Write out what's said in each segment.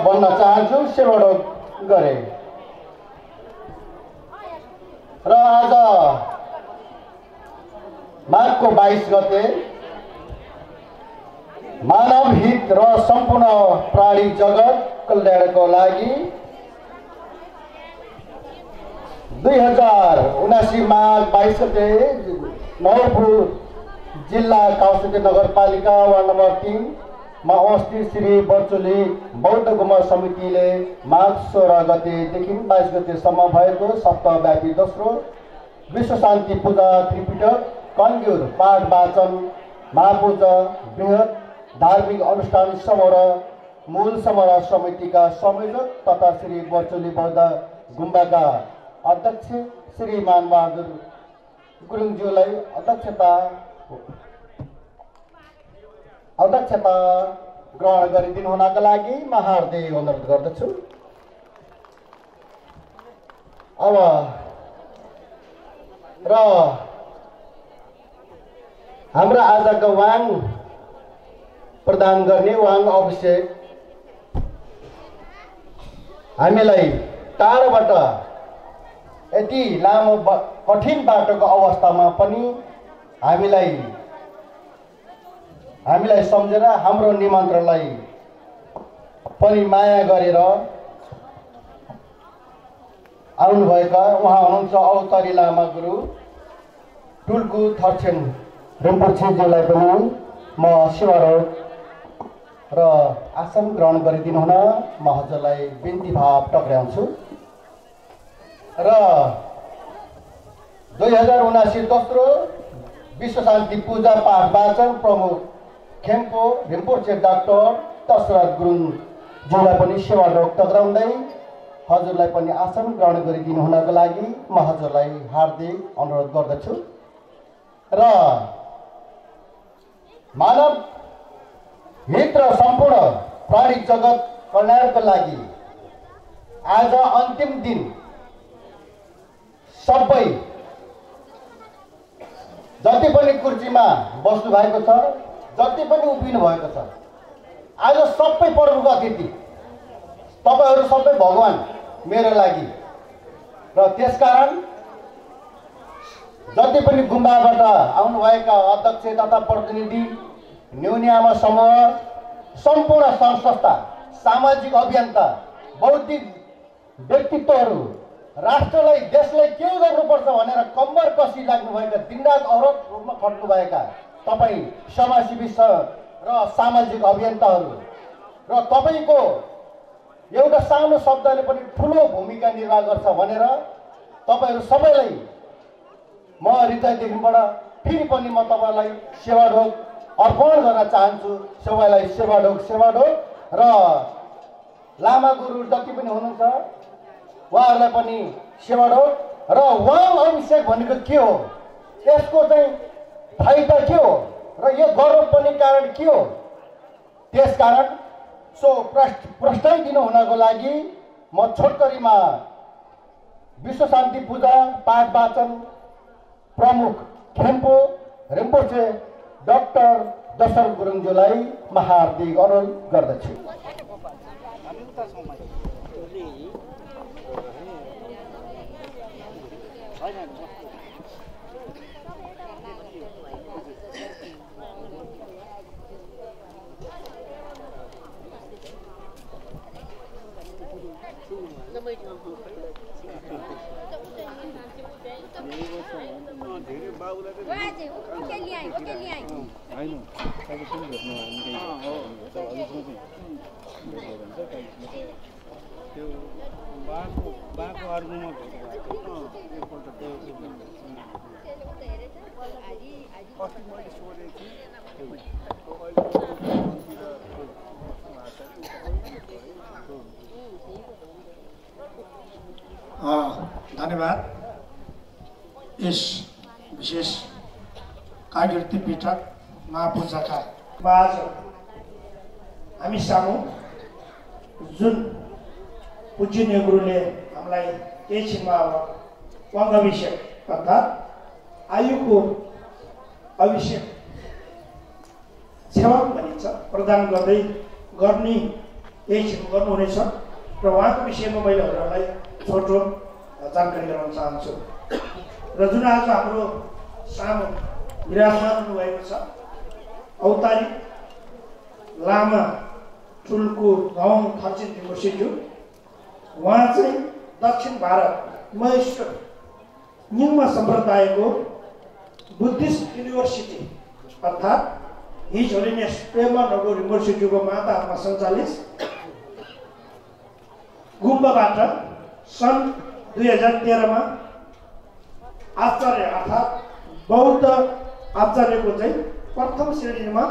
भन्न चाहन्छु सेवाडोक गरे र आज माघको 22 गते मानव हित र सम्पूर्ण प्राणी जगत कल्याणको लागि 2079 माघ 22 गते नवलपुर जिल्ला काउसके नगरपालिका वार्ड नम्बर 3 मा अवस्थित श्री बर्चुली बौद्ध गुम्बा समितिले माघ 16 गतेदेखि 22 गतेसम्म भएको सप्ताहव्यापी दोस्रो विश्व शान्ति पूजा त्रिपिटक कन्जुर पाठ वाचन महापूजा बृहत धार्मिक अनुष्ठान समूह मूल समारोह समितिका संयोजक तथा श्री बर्चोली बौद्ध गुम्बाका अध्यक्ष श्री मानबहादुर गुरुङज्यूलाई अध्यक्षता ग्रहण गरिदिनु हुनका लागि म हार्दिक अनुरोध गर्दछु। अब र हाम्रो आजको वाङ प्रदान गर्ने वाङ अभिषेक हामीलाई टाढोबाट यति लामो कठिन बाटोको अवस्थामा पनि हामीलाई सम्झेर हाम्रो निमन्त्रणलाई पनि माया गरेर आउनुभएका उहाँ हुनुहुन्छ औतारी लामा गुरु टुल्कु थर्छेन रिम्पोछेज्यूलाई पनि म सेवारोध र आसन ग्रहण गरिदिनु हुन म हजुरलाई बिन्ती भाव टक्राउँछु। र 2079 दोस्रो विश्व शान्ति पूजा पाठ वाचन प्रमुख खेम्पो रिम्पोछे डाक्टर दशरथ गुरुङज्यूलाई पनि सेवारोध टक्राउँदै हजुरलाई पनि आसन ग्रहण गरिदिनु हुनको लागि म हजुरलाई हार्दिक अनुरोध गर्दछु। र मानव हित र सम्पूर्ण प्राणी जगत कल्याणको लागि आज अन्तिम दिन सबै जति पनि कुर्सीमा बस्नु भएको छ, जति पनि उभिनु भएको छ, आज सबै प्रमुख अतिथि तपाईहरू सबै भगवान मेरो लागि। र त्यसकारण जति पनि गुम्बाबाट आउनुभएका अध्यक्ष तथा प्रतिनिधि, न्यूनी आमा समूह, सम्पूर्ण सङ्घ संस्था, सामाजिक अभियन्ता, बौद्धिक व्यक्तित्वहरू, राष्ट्रलाई देशलाई के गर्नुपर्छ भनेर कम्बर कसी लाग्नुभएका, दिनरात औरत रूपमा खट्नुभएका तपाईँ समाजसेवी र सामाजिक अभियन्ताहरू र तपाईँको एउटा सानो शब्दले पनि ठुलो भूमिका निर्वाह गर्छ भनेर तपाईँहरू सबैलाई म हृदयदेखिबाट फेरि पनि म तपाईँलाई सेवाढोक अर्पण गर्न चाहन्छु। सबैलाई सेवाढोक र लामा गुरु जति पनि हुनुहुन्छ उहाँहरूलाई पनि सेवाढोक। र वाङ अभिषेक भनेको के हो, यसको चाहिँ फाइदा के हो र यो गर्नुपर्ने कारण के हो, त्यसकारण सो प्रस्ताइदिनु हुनको लागि म छोटकरीमा विश्व शान्ति पूजा पाठ वाचन प्रमुख खेम्पो रिम्पोछे डाक्टर दशरथ गुरुङज्यूलाई म हार्दिक अनुरोध गर्दछु। धन्यवाद। यस विशेष काकीर्ति पीठक महापूजाका आज हामी सामु जुन पूजनीय गुरुले हामीलाई केही छिनमा वाङ अभिषेक अर्थात् आयुको अभिषेक सेवा भनिन्छ प्रदान गर्दै गर्ने केही छिन गर्नुहुनेछ र उहाँको विषयमा मैले हजुरलाई छोटो जानकारी गराउन चाहन्छु। र जुन आज हाम्रो सामु विराजमान हुनुभएको छ औतारी लामा टुल्कु गाउँ थर्छेन रिम्पोछेज्यू, उहाँ चाहिँ दक्षिण भारत महेश्वर निम्न सम्प्रदायको बुद्धिस्ट युनिभर्सिटी अर्थात् हिज होलिनेस पेमा नगो रिम्पोछेज्यूको मातामा सञ्चालित गुम्बाबाट सन् 2013 मा आचार्य अर्थात् बौद्ध आचार्यको चाहिँ प्रथम श्रेणीमा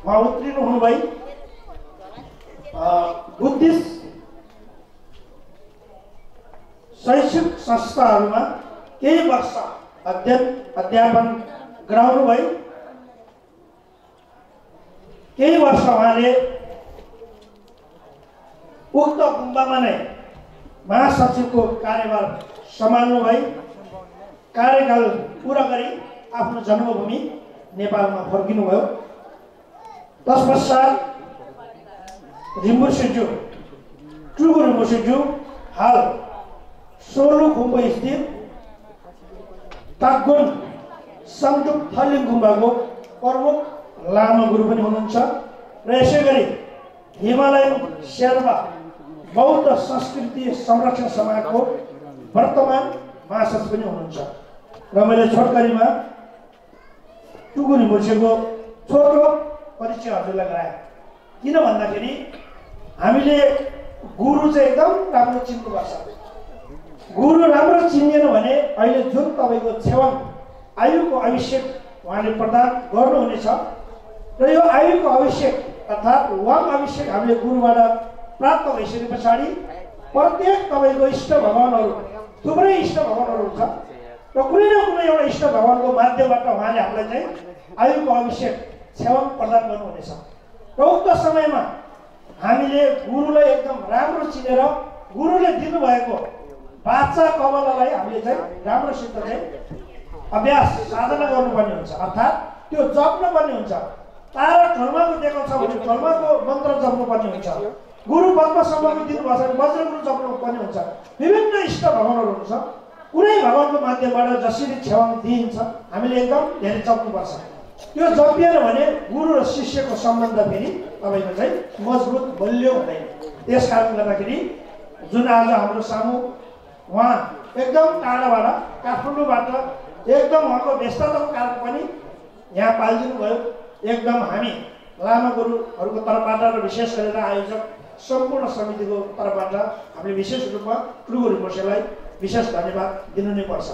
उहाँ उत्तीर्ण हुनुभई बुद्धिस्ट शैक्षिक संस्थाहरूमा केही वर्ष अध्यापन गराउनु भयो। केही वर्ष उहाँले उक्त गुम्बामा नै महासचिवको कार्यभार सम्हाल्नु भयो। कार्यकाल पुरा गरी आफ्नो जन्मभूमि नेपालमा फर्किनुभयो। तत्पश्चात रिम्बुशेज्यू टुगु रिम्बुशेज्यू हाल सोलुखुम्बु स्थित तागुन सङ्गुक थलिङ गुम्बाको प्रमुख लामा गुरु पनि हुनुहुन्छ र यसै गरी हिमालयन शेर्पा बौद्ध संस्कृति संरक्षण समाजको वर्तमान महासचिव पनि हुनुहुन्छ। र मैले छोटकरीमा टुगु रिम्बुशेको छोटो परिचय हजुरलाई गराएँ। किन भन्दाखेरि हामीले गुरु चाहिँ एकदम राम्रो चिन्नुपर्छ। गुरु राम्रो चिनिएन भने अहिले जुन तपाईँको छेवाङ आयुको अभिषेक उहाँले प्रदान गर्नुहुनेछ र यो आयुको अभिषेक अर्थात् वाङ अभिषेक हामीले गुरुबाट प्राप्त भइसके पछाडि प्रत्येक तपाईँको इष्ट भगवानहरू थुप्रै इष्ट भगवानहरू हुन्छ र कुनै न कुनै एउटा इष्ट भगवानको माध्यमबाट उहाँले हामीलाई चाहिँ आयुको अभिषेक छेवाङ प्रदान गर्नुहुनेछ। र उक्त समयमा हामीले गुरुलाई एकदम राम्रो चिनेर गुरुले दिनुभएको बाचा कवलालाई हामीले चाहिँ राम्रोसित चाहिँ अभ्यास साधना गर्नुपर्ने हुन्छ। अर्थात् त्यो जप्नुपर्ने हुन्छ। तारा ढोलमाको दिएको छ भने ढोलमाको मन्त्र जप्नुपर्ने हुन्छ। गुरु पद्मसम्मको दिनुभएको छ भने वज्रगुरु जप्नुपर्ने हुन्छ। विभिन्न इष्ट भगवानहरू हुन्छ। कुनै भगवानको माध्यमबाट जसरी छेवाङ दिइन्छ हामीले एकदम धेरै जप्नुपर्छ। त्यो जपिएन भने गुरु र शिष्यको सम्बन्ध फेरि तपाईँको चाहिँ मजबुत बलियो हुँदैन। त्यस कारणले गर्दाखेरि जुन आज हाम्रो सामु उहाँ एकदम टाढाबाट काठमाडौँबाट एकदम उहाँको व्यस्तताको कारण पनि यहाँ पालिदिनु भयो। एकदम हामी लामा गुरुहरूको तर्फबाट र विशेष गरेर आयोजक सम्पूर्ण समितिको तर्फबाट हामीले विशेष रूपमा टुगु रिम्बुशेलाई विशेष धन्यवाद दिनु नै पर्छ।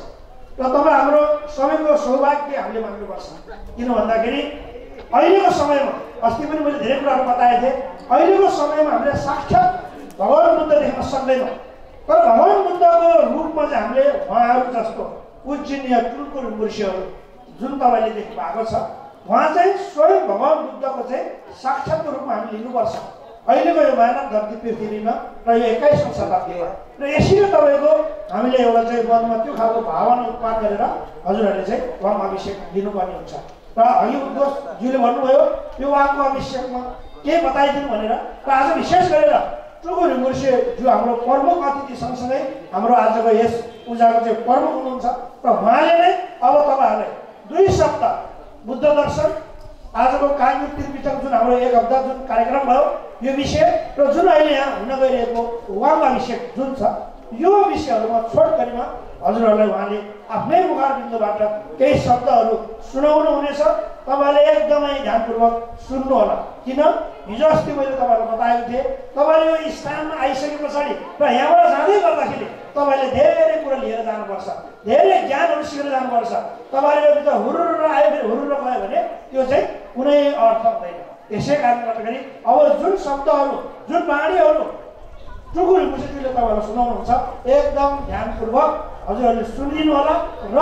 र तपाईँ हाम्रो समयको सौभाग्य हामीले मान्नुपर्छ। किन भन्दाखेरि अहिलेको समयमा अस्ति पनि मैले धेरै कुराहरू बताएको थिएँ। अहिलेको समयमा हामीले साक्षात् भगवान बुद्ध देख्न सक्दैनौँ। तर भगवान बुद्धको रूपमा चाहिँ हामीले उहाँहरू जस्तो पूजनीय टुगु रिम्बुशेहरू जुन तपाईँले देख्नु भएको छ उहाँ चाहिँ स्वयं भगवान बुद्धको चाहिँ साक्षात्को रूपमा हामी लिनुपर्छ अहिलेको यो मानव धरती पृथ्वीमा र यो 21औं शताब्दीमा। र यसरी तपाईँको हामीले एउटा चाहिँ मनमा त्यो खालको भावना उत्पन्न गरेर हजुरहरूले चाहिँ वाङ अभिषेक दिनुपर्ने हुन्छ। र अघि उद्घोषज्यूले भन्नुभयो यो वाङको अभिषेकमा के बताइदिनु भनेर। र आज विशेष गरेर टुगु रिम्बुशेज्यू हाम्रो प्रमुख अतिथि सँगसँगै हाम्रो आजको यस पूजाको चाहिँ प्रमुख हुनुहुन्छ। र उहाँले नै अब तपाईँहरूलाई 2 सप्ताह बुद्ध दर्शन आजको कायम त्रिपिटक जुन हाम्रो 1 हप्ता जुन कार्यक्रम भयो यो विषय र जुन अहिले यहाँ हुन गइरहेको वाङ अभिषेक जुन छ यो विषयहरूमा छोटकरीमा हजुरहरूलाई उहाँले आफ्नै मुखारबिन्दुबाट केही शब्दहरू सुनाउनु हुनेछ। तपाईँले एकदमै ध्यानपूर्वक सुन्नु होला। किन हिजो अस्ति मैले तपाईँहरूलाई बताएको थिएँ तपाईँले यो स्थानमा आइसके पछाडि र यहाँबाट जाँदै गर्दाखेरि तपाईँले धेरै कुरा लिएर जानुपर्छ। धेरै ज्ञानहरू सिकेर जानुपर्छ। तपाईँले यो भित्र हुरुर आयो फेरि हुरुर गयो भने त्यो चाहिँ कुनै अर्थ हुँदैन। त्यसै कारणले गर्दाखेरि अब जुन शब्दहरू जुन बाणीहरू टुगु रिम्बुशेज्यूले तपाईँहरूलाई सुनाउनुहुन्छ एकदम ध्यानपूर्वक हजुरहरूले सुनिदिनु होला। र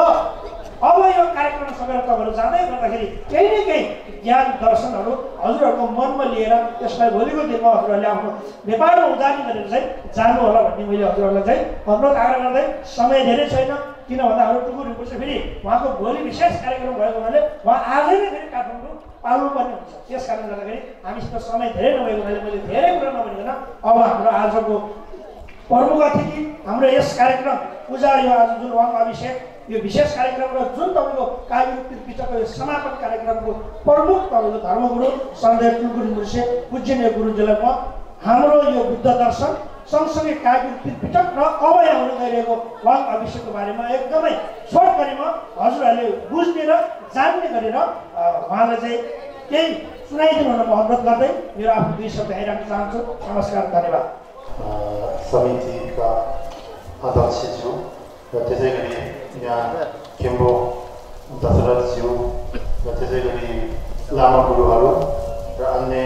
अब यो कार्यक्रम सकेर तपाईँहरू जाँदै गर्दाखेरि केही न केही ज्ञान दर्शनहरू हजुरहरूको मनमा लिएर त्यसलाई भोलिको दिनमा हजुरहरूले आफ्नो व्यापारमा उदारी गरेर चाहिँ जानु होला भन्ने मैले हजुरहरूलाई चाहिँ अनुरोध आग्रह गर्दै समय धेरै छैन। किन भन्दा हाम्रो टुगु रिम्बुशे फेरि उहाँको भोलि विशेष कार्यक्रम भएको हुनाले उहाँ आजै नै फेरि काठमाडौँ पाल्नुपर्ने हुन्छ। त्यस कारणले गर्दाखेरि हामीसित समय धेरै नभएको हुनाले मैले धेरै कुरा नभनिकन अब हाम्रो आजको प्रमुख अतिथि हाम्रो यस कार्यक्रम पूजा यो आज जुन वाङ अभिषेक यो विशेष कार्यक्रम र जुन तपाईँको कायम त्रिपिटकको यो समापन कार्यक्रमको प्रमुख तपाईँको धर्मगुरु सन्देह टुगु रिम्बुशे पूजनीय गुरुजीलाई म हाम्रो यो बुद्ध दर्शन सँगसँगै कायम त्रिपिटक र अब यहाँ हुन गइरहेको वाङ अभिषेकको बारेमा एकदमै छोटकरीमा हजुरहरूले बुझ्ने र जान्ने गरेर उहाँलाई चाहिँ केही सुनाइदिनु हुन म अनुरोध गर्दै मेरो आफ्नो 2 शब्द यहीँ राख्न चाहन्छु। नमस्कार, धन्यवाद। समितिका अध्यक्षज्यू र त्यसै गरी यहाँ खेम्बो दशरथज्यू र त्यसै गरी लामा गुरुहरू र अन्य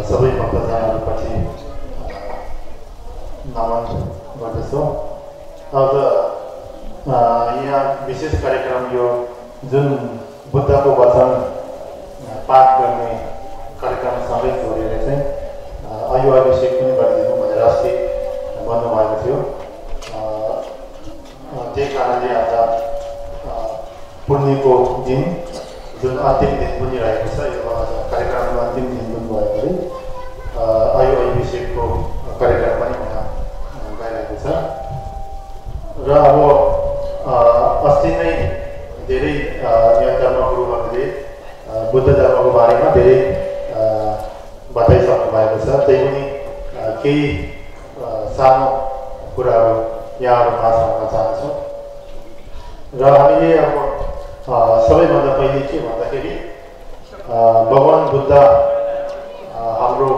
सबै भक्तजनहरूप्रति नमन गर्दछु। आज यहाँ विशेष कार्यक्रम यो जुन बुद्धको वचन पाठ गर्ने कार्यक्रमसँगै जोडेर चाहिँ आयु अभिषेक पनि गरिदिनु भनेर अस्ति भन्नुभएको थियो। त्यही कारणले आज पूर्णिको दिन जुन अन्तिम दिन पनि रहेको छ, यो कार्यक्रमको अन्तिम दिन पनि भएकोले आयु अभिषेकको कार्यक्रम पनि हुन गइरहेको छ। र अब अस्ति नै धेरै यहाँ धर्मगुरुहरूले बुद्ध धर्मको बारेमा धेरै बताइसक्नु भएको छ। त्यही पनि केही सानो कुराहरू यहाँहरूमा भन्न चाहन्छु। र हामीले अब सबैभन्दा पहिले के भन्दाखेरि भगवान बुद्ध हाम्रो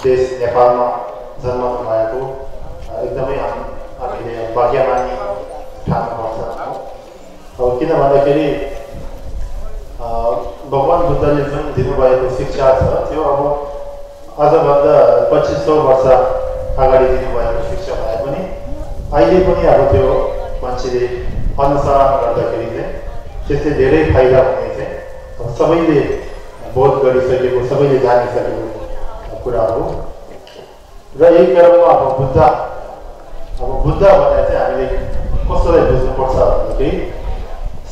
देश नेपालमा जन्मनु भएको एकदमै हामीले भाग्यमानी ठान्नुपर्छ। अब किन भन्दाखेरि भगवान बुद्धले जुन दिनुभएको शिक्षा छ त्यो अब आजभन्दा 2500 वर्ष अगाडि दिनुभएको शिक्षा भए पनि अहिले पनि अब त्यो मान्छेले अनुसरण गर्दाखेरि चाहिँ त्यसले धेरै फाइदा हुने चाहिँ अब सबैले बोध गरिसकेको, सबैले जानिसकेको कुरा हो। र यही क्रममा अब बुद्ध भने चाहिँ हामीले कसैलाई बुझ्नुपर्छ भन्दाखेरि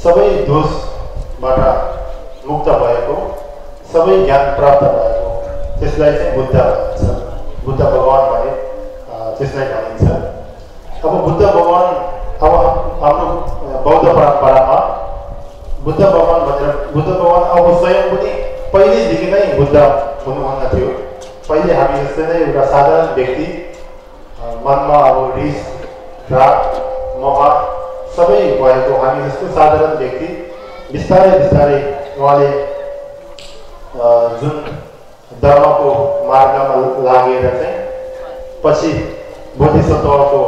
सबै दोषबाट मुक्त भएको, सबै ज्ञान प्राप्त भएको त्यसलाई चाहिँ बुद्ध भनिन्छ। बुद्ध भगवान भने त्यसलाई भनिन्छ। अब बुद्ध भगवान अब हाम्रो बौद्ध परम्परामा बुद्ध भगवान अब स्वयं पनि पहिलेदेखि नै बुद्ध हुनुहुन्न थियो। पहिले हामी जस्तै नै एउटा साधारण व्यक्ति, मनमा अब रिस, राग, मोह सबै भएको हामी जस्तो साधारण व्यक्ति बिस्तारै बिस्तारै उहाँले जुन धर्मको मार्गमा लागेर चाहिँ पछि बोधिसत्वको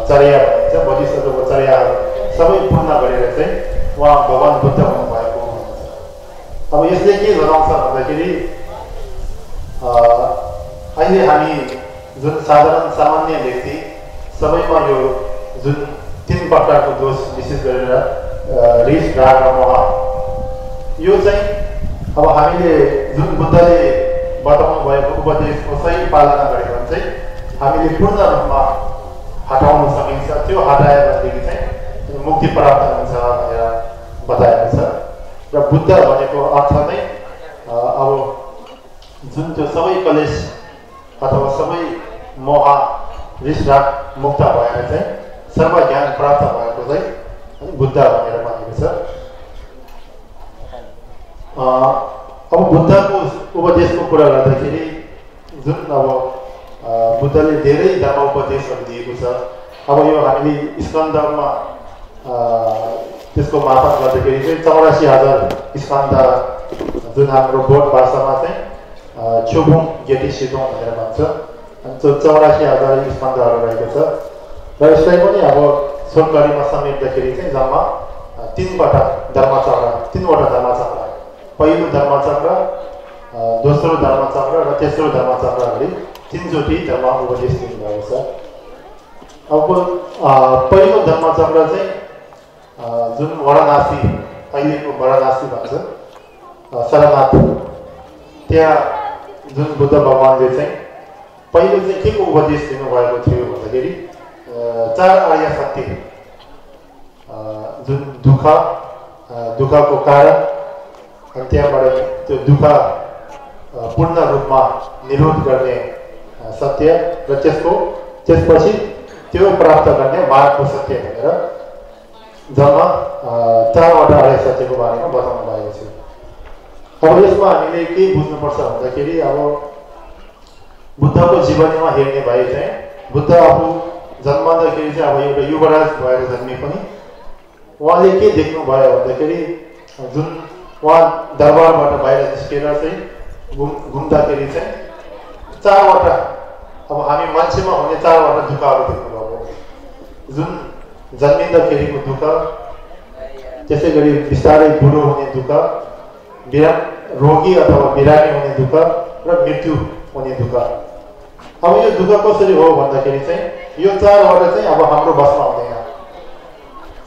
चर्या भनिन्छ, बोधिसत्वको चर्याहरू सबै पूर्ण गरेर चाहिँ उहाँ भगवान बुद्ध हुनुभएको हुन्छ। अब यसले के जनाउँछ भन्दाखेरि अहिले हामी जुन साधारण सामान्य व्यक्ति सबैमा यो जुन 3 प्रकारको दोष विशेष गरेर रिस, राग र मोह, यो चाहिँ अब हामीले जुन बुद्धले बताउनु भएको उपदेशको सही पालना गरेको भने चाहिँ हामीले पूर्ण रूपमा हटाउन सकिन्छ। त्यो हटायो भनेदेखि चाहिँ मुक्ति प्राप्त हुन्छ भनेर बताएको छ। र बुद्ध भनेको अर्थ नै अब जुन त्यो सबै कलेश अथवा सबै मोह, रिस, राग मुक्त भएर चाहिँ सर्व ज्ञान प्राप्त भएको चाहिँ बुद्ध भनेर भनेको छ। अब बुद्धको उपदेशको कुरा गर्दाखेरि जुन अब बुद्धले धेरै धर्म उपदेशहरू दिएको छ। अब यो हामीले स्कन्दमा त्यसको मापन गर्दाखेरि चाहिँ 84,000 स्कन्द, जुन हाम्रो बोध भाषामा चाहिँ छुबुङ गेटी सिदोङ भनेर भन्छ। अनि त्यो 84,000 स्कन्दहरू रहेको छ। र यसलाई पनि अब सोनगढीमा समेट्दाखेरि चाहिँ जम्मा 3वटा धर्मचक्र, पहिलो धर्मचक्र, दोस्रो धर्मचक्र र तेस्रो धर्मचक्र गरी 3 चोटि धर्म उपदेश दिनुभएको छ। अब पहिलो धर्मचक्र चाहिँ जुन वाराणसी, अहिलेको वाराणसी भन्छ, सारनाथ, त्यहाँ जुन बुद्ध भगवानले चाहिँ पहिलो चाहिँ के को उपदेश दिनुभएको थियो भन्दाखेरि 4 आर्य सत्य, जुन दुःखको कारण अनि त्यहाँबाट त्यो दुःख पूर्ण रूपमा निरोध गर्ने सत्य र त्यसपछि त्यो प्राप्त गर्ने मार्गको सत्य भनेर जम्मा 4वटा आर्य सत्यको बारेमा बताउनु भएको छ। अब यसमा हामीले के बुझ्नुपर्छ भन्दाखेरि अब बुद्धको जीवनीमा हेर्ने भए चाहिँ बुद्ध आफू जन्मदाखेरि चाहिँ अब एउटा युवराज भएर जन्मे पनि उहाँले के देख्नुभयो भन्दाखेरि जुन उहाँ दरबारबाट बाहिर निस्केर चाहिँ घुम्दाखेरि चाहिँ 4वटा, अब हामी मान्छेमा हुने 4वटा दुःखहरू देख्नुभयो। जुन जन्मिँदाखेरिको दुःख, त्यसै गरी बिस्तारै बुढो हुने दुःख, रोगी अथवा बिरामी हुने दुःख र मृत्यु हुने दुःख। अब यो दुःख कसरी हो भन्दाखेरि चाहिँ यो चारवटा चाहिँ अब हाम्रो बसमा हुँदैन।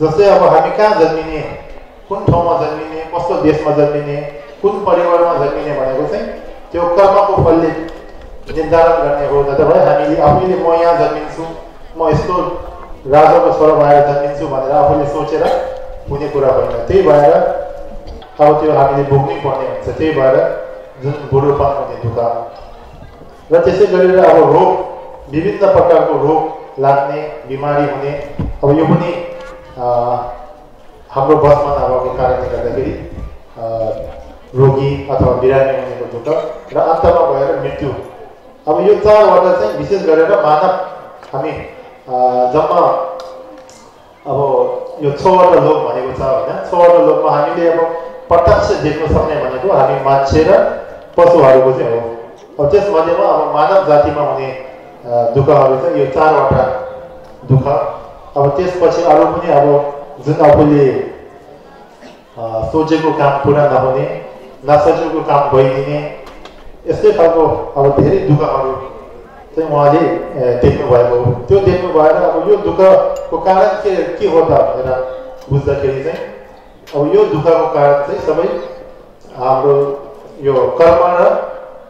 जस्तै अब हामी कहाँ जन्मिने, कुन ठाउँमा जन्मिने, कस्तो देशमा जन्मिने, कुन परिवारमा जन्मिने भनेको चाहिँ त्यो कर्मको फलले निर्धारण गर्ने हो। नत्र हामीले आफैले म यहाँ जन्मिन्छु, म यस्तो राजाको छोरा भएर जन्मिन्छु भनेर आफूले सोचेर हुने कुरा होइन। त्यही भएर अब त्यो हामीले भोग्नै पर्ने हुन्छ। त्यही भएर जुन बुढोपन हुने दुःख र त्यसै गरेर अब रोग, विभिन्न प्रकारको रोग लाग्ने, बिमारी हुने, अब यो पनि हाम्रो बसमा नभएको कारणले गर्दाखेरि रोगी अथवा बिरामी हुनेको दुःख र अन्तमा गएर मृत्यु। अब यो चारवटा चाहिँ विशेष गरेर मानव हामी जम्मा अब यो 6वटा लोक भनेको छ होइन। 6वटा लोकमा हामीले अब प्रत्यक्ष देख्न सक्ने भनेको हामी मान्छे र पशुहरूको चाहिँ हो। अब त्यसमध्येमा अब मानव जातिमा हुने दुःखहरू चाहिँ यो 4वटा दुःख। अब त्यसपछि अरू पनि अब जुन आफूले सोचेको काम पुरा नहुने, नसोचेको काम भइदिने, यस्तै खालको अब धेरै दुःखहरू चाहिँ उहाँले देख्नु भएको हो। त्यो देख्नु भएर अब यो दुःखको कारण के हो त भनेर बुझ्दाखेरि चाहिँ अब यो दुःखको कारण चाहिँ सबै हाम्रो यो कर्म र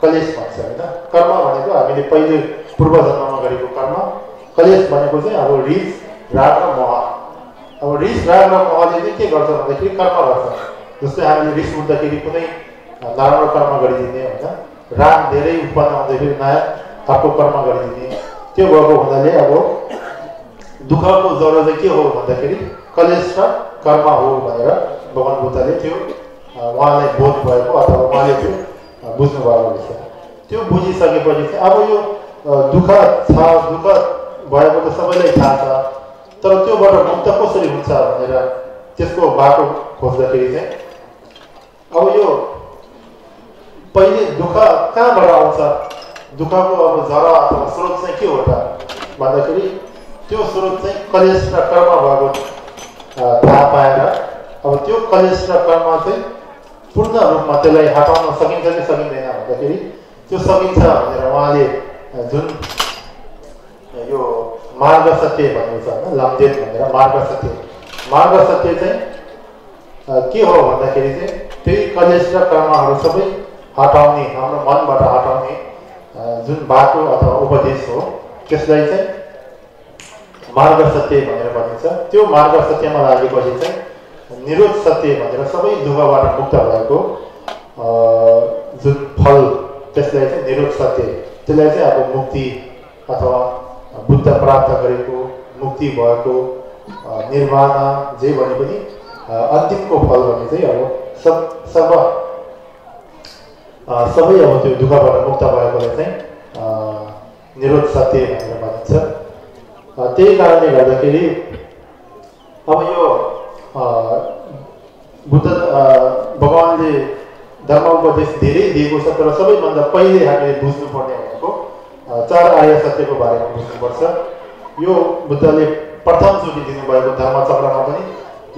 कलेश भन्छ होइन। कर्म भनेको हामीले पहिले पूर्व जन्ममा गरेको कर्म, कलेश भनेको चाहिँ अब रिस, राग र मोह। अब रिस, राग र मोहले चाहिँ के गर्छ भन्दाखेरि कर्म गर्छ। जस्तै हामीले रिस उठ्दाखेरि कुनै नराम्रो कर्म गरिदिने होइन, राग धेरै उत्पन्न हुँदाखेरि नयाँ अर्को कर्म गरिदिने, त्यो भएको हुनाले अब दुःखको जरो चाहिँ के हो भन्दाखेरि कलेश र कर्म हो भनेर भगवान बुद्धले त्यो उहाँलाई बोध भएको अथवा उहाँले त्यो बुझ्नुभएको रहेछ। त्यो बुझिसकेपछि चाहिँ अब यो दुःख छ, दुःख भएको त सबैलाई थाहा छ, तर त्योबाट मुक्त कसरी हुन्छ भनेर त्यसको बाटो खोज्दाखेरि चाहिँ अब यो पहिले दुःख कहाँबाट आउँछ, दुःखको अब जरा अथवा स्रोत चाहिँ के हो त भन्दाखेरि त्यो स्रोत चाहिँ कलेश र कर्म भएको थाहा पाएर अब त्यो कलेश र कर्म चाहिँ पूर्ण रूपमा त्यसलाई हटाउन सकिन्छ कि सकिँदैन भन्दाखेरि त्यो सकिन्छ भनेर उहाँले जुन यो मार्ग सत्य भनेको छ होइन, लम्जेन भनेर मार्ग सत्य चाहिँ के हो भन्दाखेरि चाहिँ त्यही कलेश र कर्महरू सबै हटाउने, हाम्रो मनबाट हटाउने जुन बाटो अथवा उपदेश हो त्यसलाई चाहिँ मार्ग सत्य भनेर भनिन्छ। त्यो मार्ग सत्यमा लागेपछि चाहिँ निरोध सत्य भनेर सबै दुःखबाट मुक्त भएको जुन फल त्यसलाई चाहिँ निरोध सत्य, त्यसलाई चाहिँ अब मुक्ति अथवा बुद्ध प्राप्त गरेको, मुक्ति भएको, निर्वाण जे भने पनि अन्तिमको फल भने चाहिँ अब सबै अब त्यो दुःखबाट मुक्त भएकोलाई चाहिँ निरोध सत्य भनेर भनिन्छ। त्यही कारणले गर्दाखेरि अब यो बुद्ध भगवानले धर्म उपदेश धेरै दिएको छ, तर सबैभन्दा पहिले हामीले बुझ्नुपर्ने भनेको 4 आर्य सत्यको बारेमा बुझ्नुपर्छ। यो बुद्धले प्रथमचोटि दिनुभएको धर्मचक्रमा पनि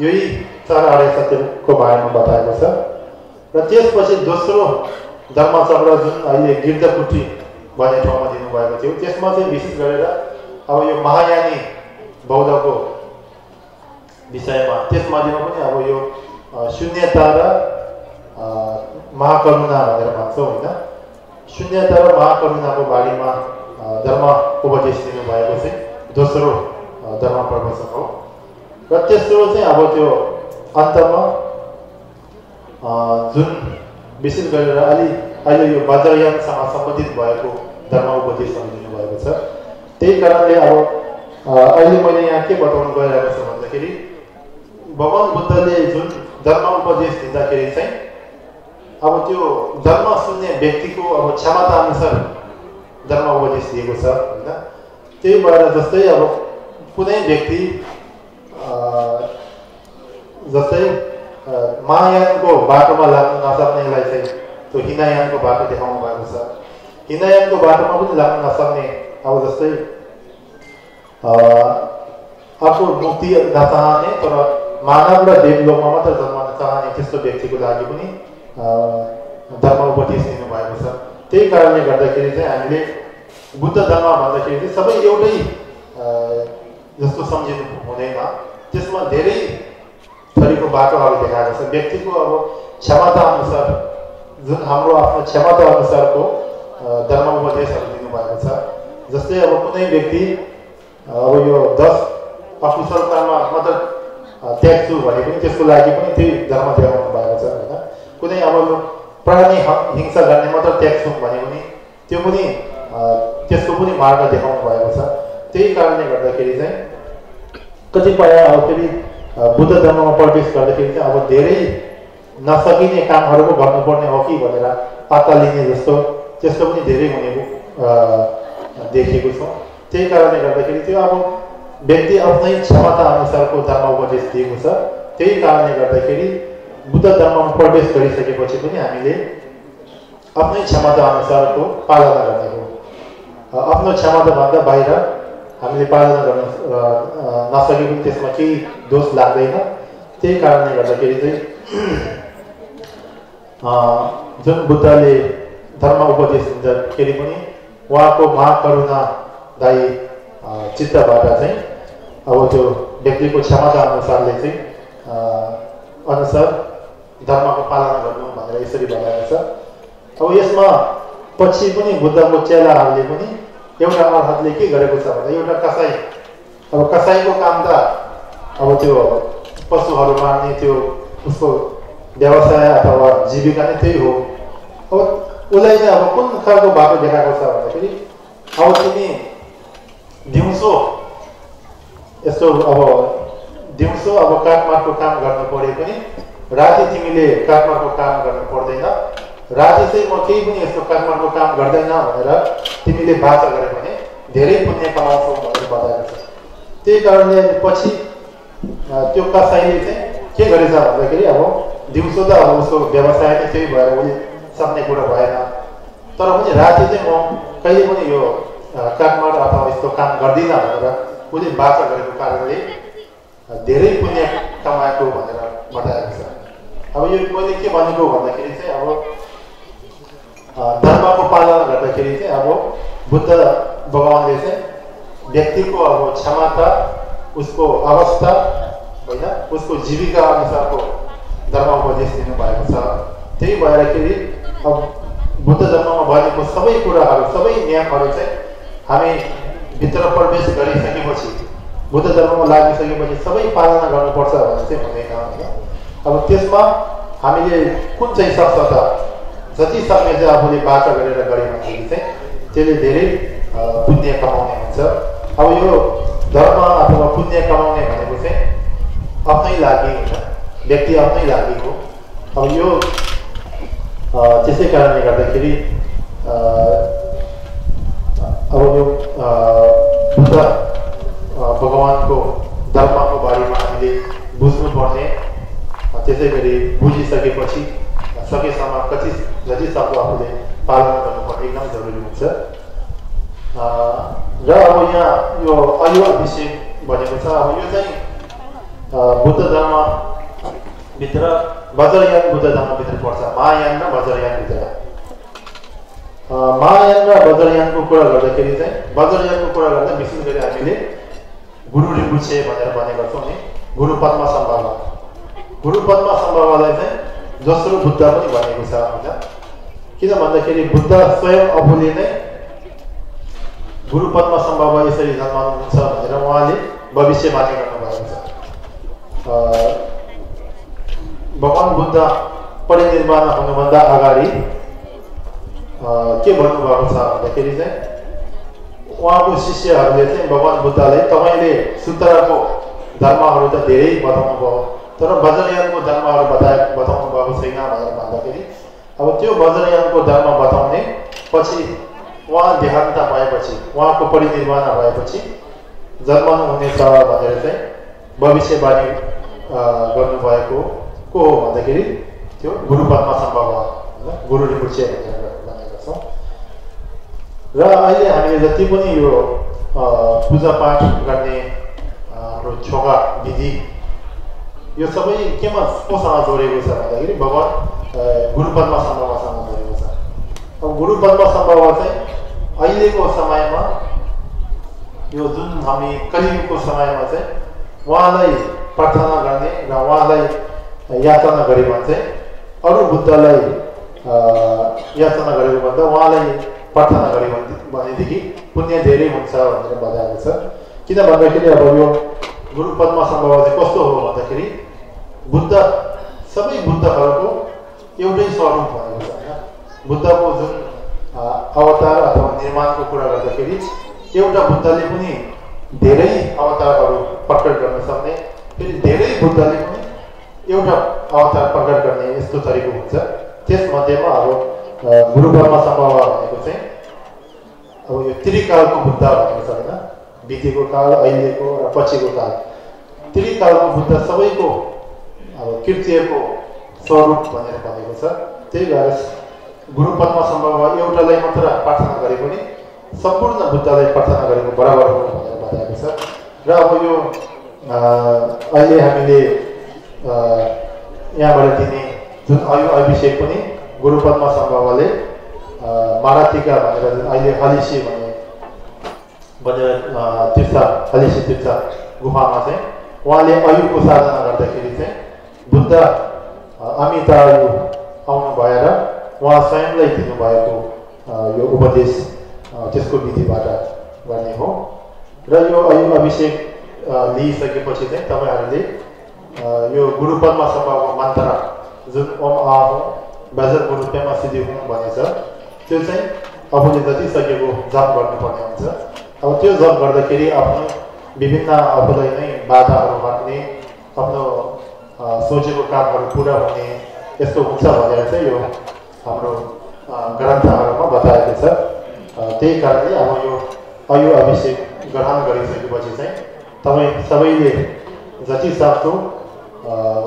यही 4 आर्य सत्यको बारेमा बताएको छ। र त्यसपछि दोस्रो धर्मचक्र जुन अहिले गिर्जाकुटी भन्ने ठाउँमा दिनुभएको थियो, त्यसमा चाहिँ विशेष गरेर अब यो महायानी बौद्धको विषयमा, त्यसमध्येमा पनि अब यो शून्यता र महाकरुणा भनेर भन्छौँ होइन। शून्यता र महाकरुणाको बारेमा धर्म उपदेश दिनुभएको चाहिँ दोस्रो धर्म प्रवचन हो। र तेस्रो चाहिँ अब त्यो अन्तमा जुन विशेष गरेर अहिले यो वज्रयानसँग सम्बन्धित भएको धर्म उपदेशहरू दिनुभएको छ। त्यही कारणले अब अहिले मैले यहाँ के बताउनु गइरहेको छु भन्दाखेरि भगवान बुद्धले जुन धर्म उपदेश दिँदाखेरि चाहिँ अब त्यो धर्म सुन्ने व्यक्तिको अब क्षमता अनुसार धर्म उपदेश दिएको छ होइन। त्यही भएर जस्तै अब कुनै व्यक्ति जस्तै महायानको बाटोमा लाग्न नसक्नेलाई चाहिँ त्यो हिनायानको बाटो देखाउनु भएको छ। हिनायानको बाटोमा पनि लाग्न नसक्ने अब जस्तै आफू मुक्ति नचाहने तर मानव र देवलोकमा मात्र जन्मन चाहने त्यस्तो व्यक्तिको लागि पनि धर्म उपदेश दिनुभएको छ। त्यही कारणले गर्दाखेरि चाहिँ हामीले बुद्ध धर्म भन्दाखेरि चाहिँ सबै एउटै जस्तो सम्झिनु हुँदैन। त्यसमा धेरै थरीको बाटोहरू देखाएको छ। व्यक्तिको अब क्षमता अनुसार जुन हाम्रो आफ्नो क्षमता अनुसारको धर्म उपदेशहरू दिनुभएको छ। जस्तै अब कुनै व्यक्ति अब यो 10 अकुशल काममा मात्र त्याग्छु भने पनि त्यसको लागि पनि त्यही धर्म देखाउनु भएको छ होइन। कुनै अब प्राणी हिंसा गर्ने मात्र त्याग्छौँ भने पनि त्यो पनि त्यसको पनि मार्ग देखाउनु भएको छ। त्यही कारणले गर्दाखेरि चाहिँ कतिपय अब फेरि बुद्ध धर्ममा प्रवेश गर्दाखेरि चाहिँ अब धेरै नसकिने कामहरू पो गर्नुपर्ने हो कि भनेर अत्तालिने जस्तो त्यस्तो पनि धेरै हुने देखेको छौँ। त्यही कारणले गर्दाखेरि त्यो अब व्यक्ति आफ्नै क्षमता अनुसारको धर्म उपदेश दिएको छ। त्यही कारणले गर्दाखेरि बुद्ध धर्ममा प्रवेश गरिसकेपछि पनि हामीले आफ्नै क्षमता अनुसारको पालना गर्ने हो। आफ्नो क्षमताभन्दा बाहिर हामीले पालना गर्न नसके पनि त्यसमा केही दोष लाग्दैन। त्यही कारणले गर्दाखेरि चाहिँ जुन बुद्धले धर्म उपदेश दिँदाखेरि पनि उहाँको महाकरुणादायी चित्तबाट चाहिँ अब त्यो व्यक्तिको क्षमता अनुसारले चाहिँ अनुसार धर्मको पालना गर्नु भनेर यसरी बताएको छ। अब यसमा पछि पनि बुद्धको चेलाहरूले पनि एउटा अर्थले के गरेको छ भन्दा एउटा कसाई, अब कसाईको काम त अब त्यो पशुहरू मार्ने त्यो उसको व्यवसाय अथवा जीविका नै त्यही हो। अब उसलाई चाहिँ अब कुन खालको बाटो देखाएको छ भन्दाखेरि अब तिमी दिउँसो यस्तो अब काठमाडौँको काम गर्नु परे पनि राति तिमीले काठमाडौँको काम गर्नु पर्दैन। राति चाहिँ म केही पनि यस्तो काठमाडौँको काम गर्दैन भनेर तिमीले बाचा गऱ्यो भने धेरै पुण्य कमाउँछौ भनेर बताएको छ। त्यही कारणले पछि त्यो कसाईले चाहिँ के गरेछ भन्दाखेरि अब दिउँसो त अब उसको व्यवसाय नै त्यही भएर उसले सक्ने कुरा भएन। तर पनि राति चाहिँ म कहिले पनि यो काठमाडौँ अथवा यस्तो काम गर्दिनँ भनेर उसले बाचा गरेको कारणले धेरै पुण्य कमाएको भनेर बताएको छ। अब यो मैले के भनेको भन्दाखेरि चाहिँ अब धर्मको पालना गर्दाखेरि चाहिँ अब बुद्ध भगवानले चाहिँ व्यक्तिको अब क्षमता, उसको अवस्था होइन, उसको जीविका अनुसारको धर्म उपदेश दिनुभएको छ। त्यही भएरखेरि अब बुद्ध धर्ममा भनेको सबै कुराहरू, सबै नियमहरू चाहिँ हामी भित्र प्रवेश गरिसकेपछि, बुद्ध धर्ममा लागिसकेपछि सबै पालना गर्नुपर्छ भन्ने चाहिँ हुँदैन होइन। अब त्यसमा हामीले कुन चाहिँ सक्छ त जति सक्ने चाहिँ आफूले बाचा गरेर गऱ्यो भनेदेखि चाहिँ त्यसले धेरै पुण्य कमाउने हुन्छ। अब यो धर्म अथवा पुण्य कमाउने भनेको चाहिँ आफ्नै लागि हुन्छ, व्यक्ति आफ्नै लागि हो। अब यो त्यसै कारणले गर्दाखेरि अब यो बुद्ध भगवानको धर्मको बारेमा हामीले बुझ्नुपर्ने, त्यसै गरी बुझिसकेपछि सकेसम्म जति सक्दो आफूले पालना गर्नुपर्ने एकदम जरुरी हुन्छ। र अब यहाँ यो अयुवा विषय भनेको छ। अब यो चाहिँ बुद्ध धर्मभित्र वज्रयान बुद्ध धर्मभित्र पर्छ। महायान र वज्रयानभित्र महायान र वज्रयानको कुरा गर्दाखेरि चाहिँ वज्रयानको कुरा गर्दा विशेष गरी हामीले गुरु रिम्पुछे भनेर भनेका छौँ नि। गुरु पद्मसम्भव, गुरु पद्मसम्भवलाई चाहिँ दोस्रो बुद्ध पनि भनेको छ होइन। किन भन्दाखेरि बुद्ध स्वयं आफूले नै गुरु पद्मसम्भव यसरी जन्माउनुहुन्छ भनेर उहाँले भविष्यवाणी गर्नुभएको छ। भगवान बुद्ध परिनिर्वाण हुनुभन्दा अगाडि के भन्नुभएको छ भन्दाखेरि चाहिँ उहाँको शिष्यहरूले चाहिँ भगवान बुद्धलाई तपाईँले सूत्रको धर्महरू त धेरै बताउनु भयो, तर वज्रयानको धर्महरू बताउनु भएको छैन भनेर भन्दाखेरि अब त्यो वज्रयानको धर्म बताउने पछि उहाँ देहान्त भएपछि, उहाँको परिनिर्वाण भएपछि जन्मनु हुनेछ भनेर चाहिँ भविष्यवाणी गर्नुभएको को हो भन्दाखेरि त्यो गुरु पद्मसम्भव होइन, गुरु रिम्पुछे भनेर भनेका छौँ। र अहिले हामीले जति पनि यो पूजापाठ गर्ने हाम्रो छोगा विधि यो सबै केमा कोसँग जोडेको छ भन्दाखेरि भगवान गुरु पद्मसम्भवसँग जोडेको छ। अब गुरु पद्म सम्भव चाहिँ अहिलेको समयमा यो जुन हामी कलियुगको समयमा चाहिँ उहाँलाई प्रार्थना गर्ने र उहाँलाई याचना गरे भने चाहिँ अरू बुद्धलाई याचना गरेको भन्दा उहाँलाई प्रार्थना गरे भनेदेखि पुण्य धेरै हुन्छ भनेर बताएको छ। किन भन्दाखेरि अब यो गुरु पद्म सम्भव चाहिँ कस्तो हो भन्दाखेरि बुद्ध सबै बुद्धहरूको एउटै स्वरूप भनेको छ होइन। बुद्धको जुन अवतार अथवा निर्माणको कुरा गर्दाखेरि एउटा बुद्धले पनि धेरै अवतारहरू प्रकट गर्न सक्ने, फेरि धेरै बुद्धले पनि एउटा अवतार प्रकट गर्ने यस्तो तरिका हुन्छ। त्यसमध्येमा अब गुरु पद्म सम्भव भनेको चाहिँ अब यो त्रिकालको बुद्ध भनेको छ होइन, बितेको काल, अहिलेको र पछिको काल। त्रिकालको बुद्ध सबैको अब कृत्यको स्वरूप भनेर भनेको छ। त्यही भएर गुरु पद्म सम्भव एउटालाई मात्र प्रार्थना गरे पनि सम्पूर्ण बुद्धलाई प्रार्थना गरेको बराबर हो भनेर बताएको छ। र अब यो अहिले हामीले यहाँबाट दिने जुन अभिषेक पनि गुरु पद्म सम्भवले माराटिका भनेर जुन अहिले हलिसी भनेर तीर्थ हलिसी तीर्थ गुफामा चाहिँ उहाँले अयुको साधना गर्दाखेरि चाहिँ बुद्ध अमितायु आउनु भएर उहाँ स्वयंलाई दिनुभएको यो उपदेश त्यसको विधिबाट गर्ने हो। र यो अयु अभिषेक लिइसकेपछि चाहिँ तपाईँहरूले यो गुरु पद्म सम्भवको मन्त्र जुन ओम आहु बजर गुरु पेमा सिद्धि हुँ भन्ने छ त्यो चाहिँ आफूले जति सकेको जप गर्नुपर्ने हुन्छ। अब त्यो जप गर्दाखेरि आफ्नो विभिन्न आफूलाई नै बाधाहरू हट्ने, आफ्नो सोचेको कामहरू पुरा हुने यस्तो हुन्छ भनेर चाहिँ यो हाम्रो ग्रन्थहरूमा बताएको छ। त्यही कारणले अब यो अयु अभिषेक ग्रहण गरिसकेपछि चाहिँ तपाईँ सबैले जति सक्दो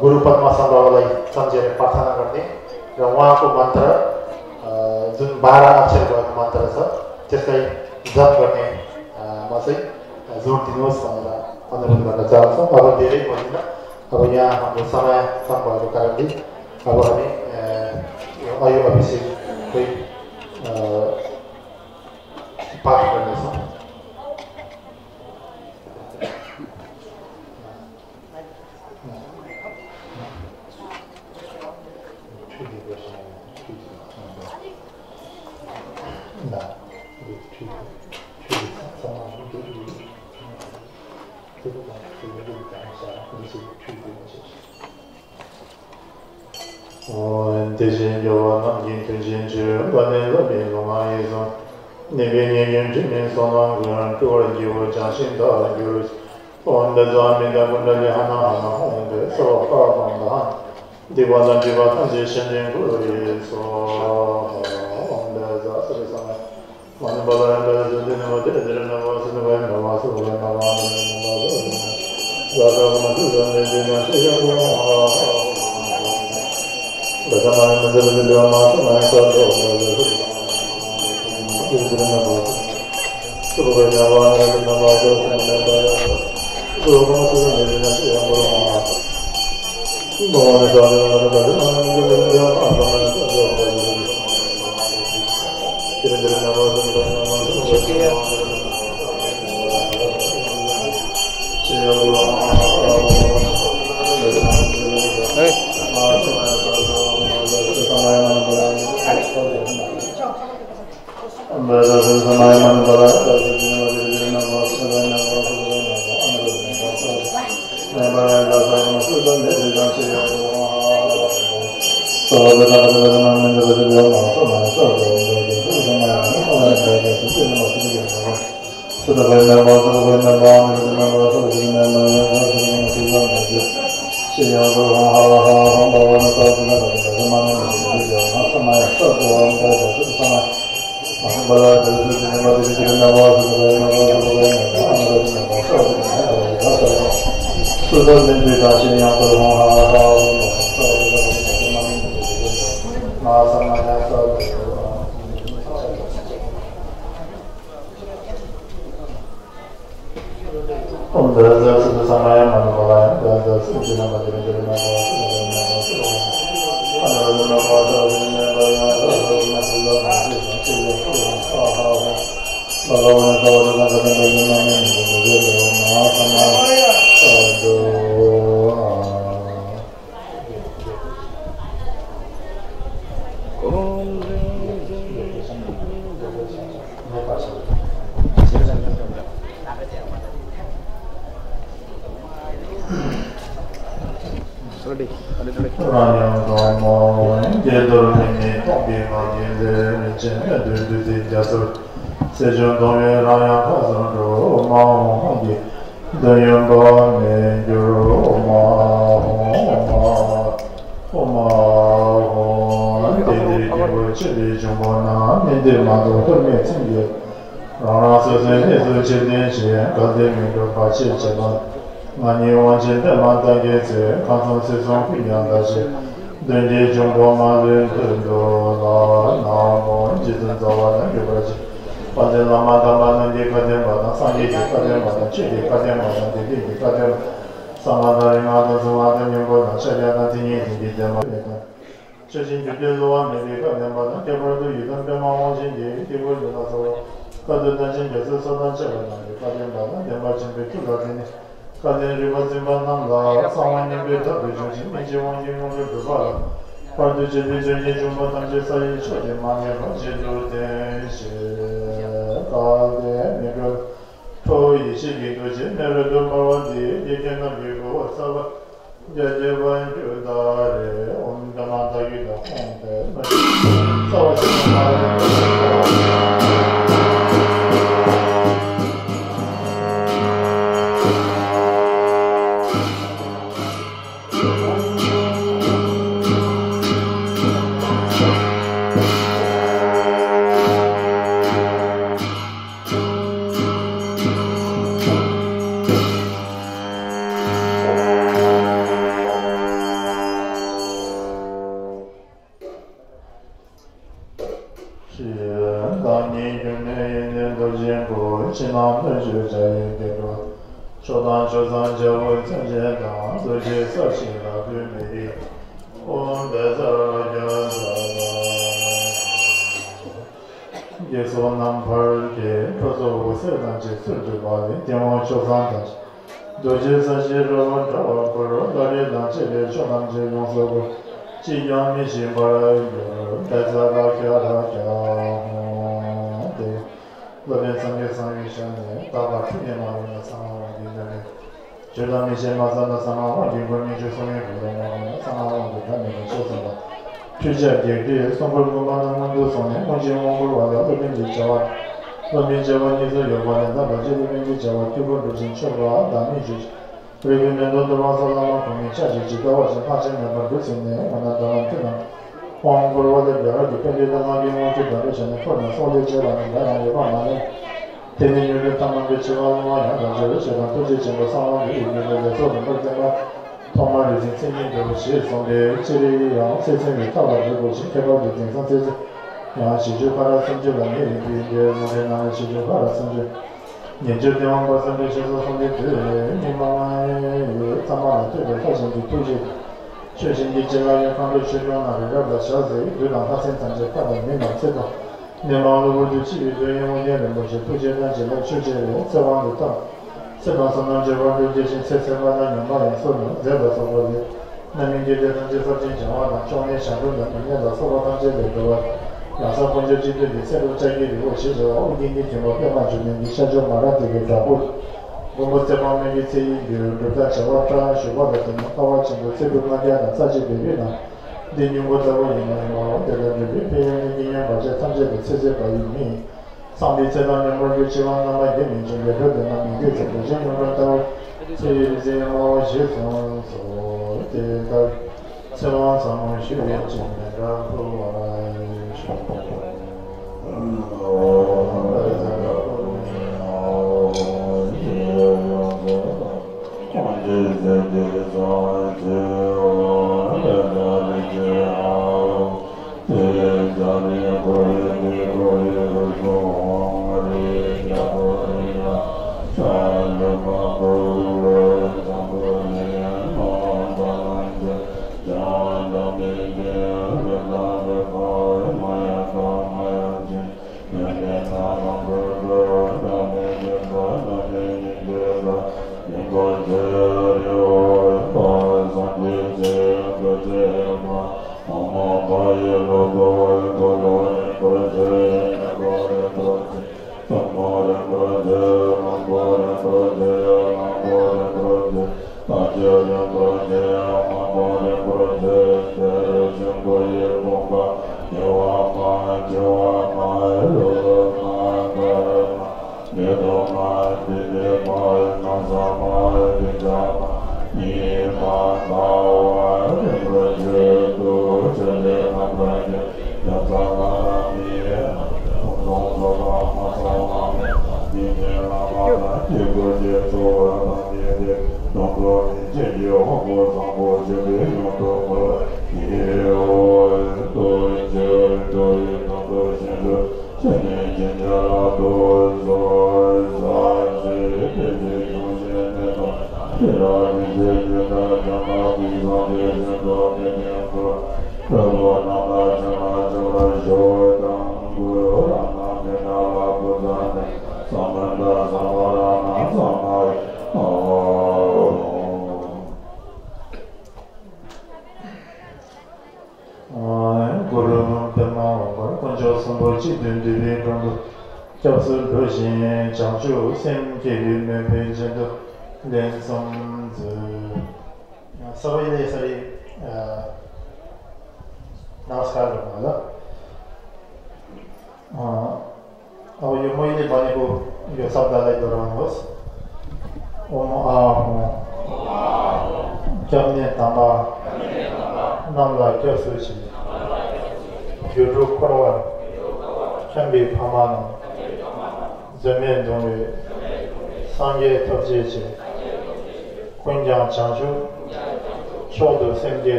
गुरु पद्म सम्भवलाई सम्झेर प्रार्थना गर्ने र उहाँको मन्त्र जुन 12 अक्षर भएको मन्त्र छ त्यसलाई जप गर्ने म चाहिँ जोड दिनुहोस् भनेर अनुरोध गर्न चाहन्छु। अब धेरै बोल्दिनँ, अब यहाँ हाम्रो समय कम भएको कारणले अब हामी अयु अभिषेककै पाठ गर्नेछौँ। Thank you. Shalom.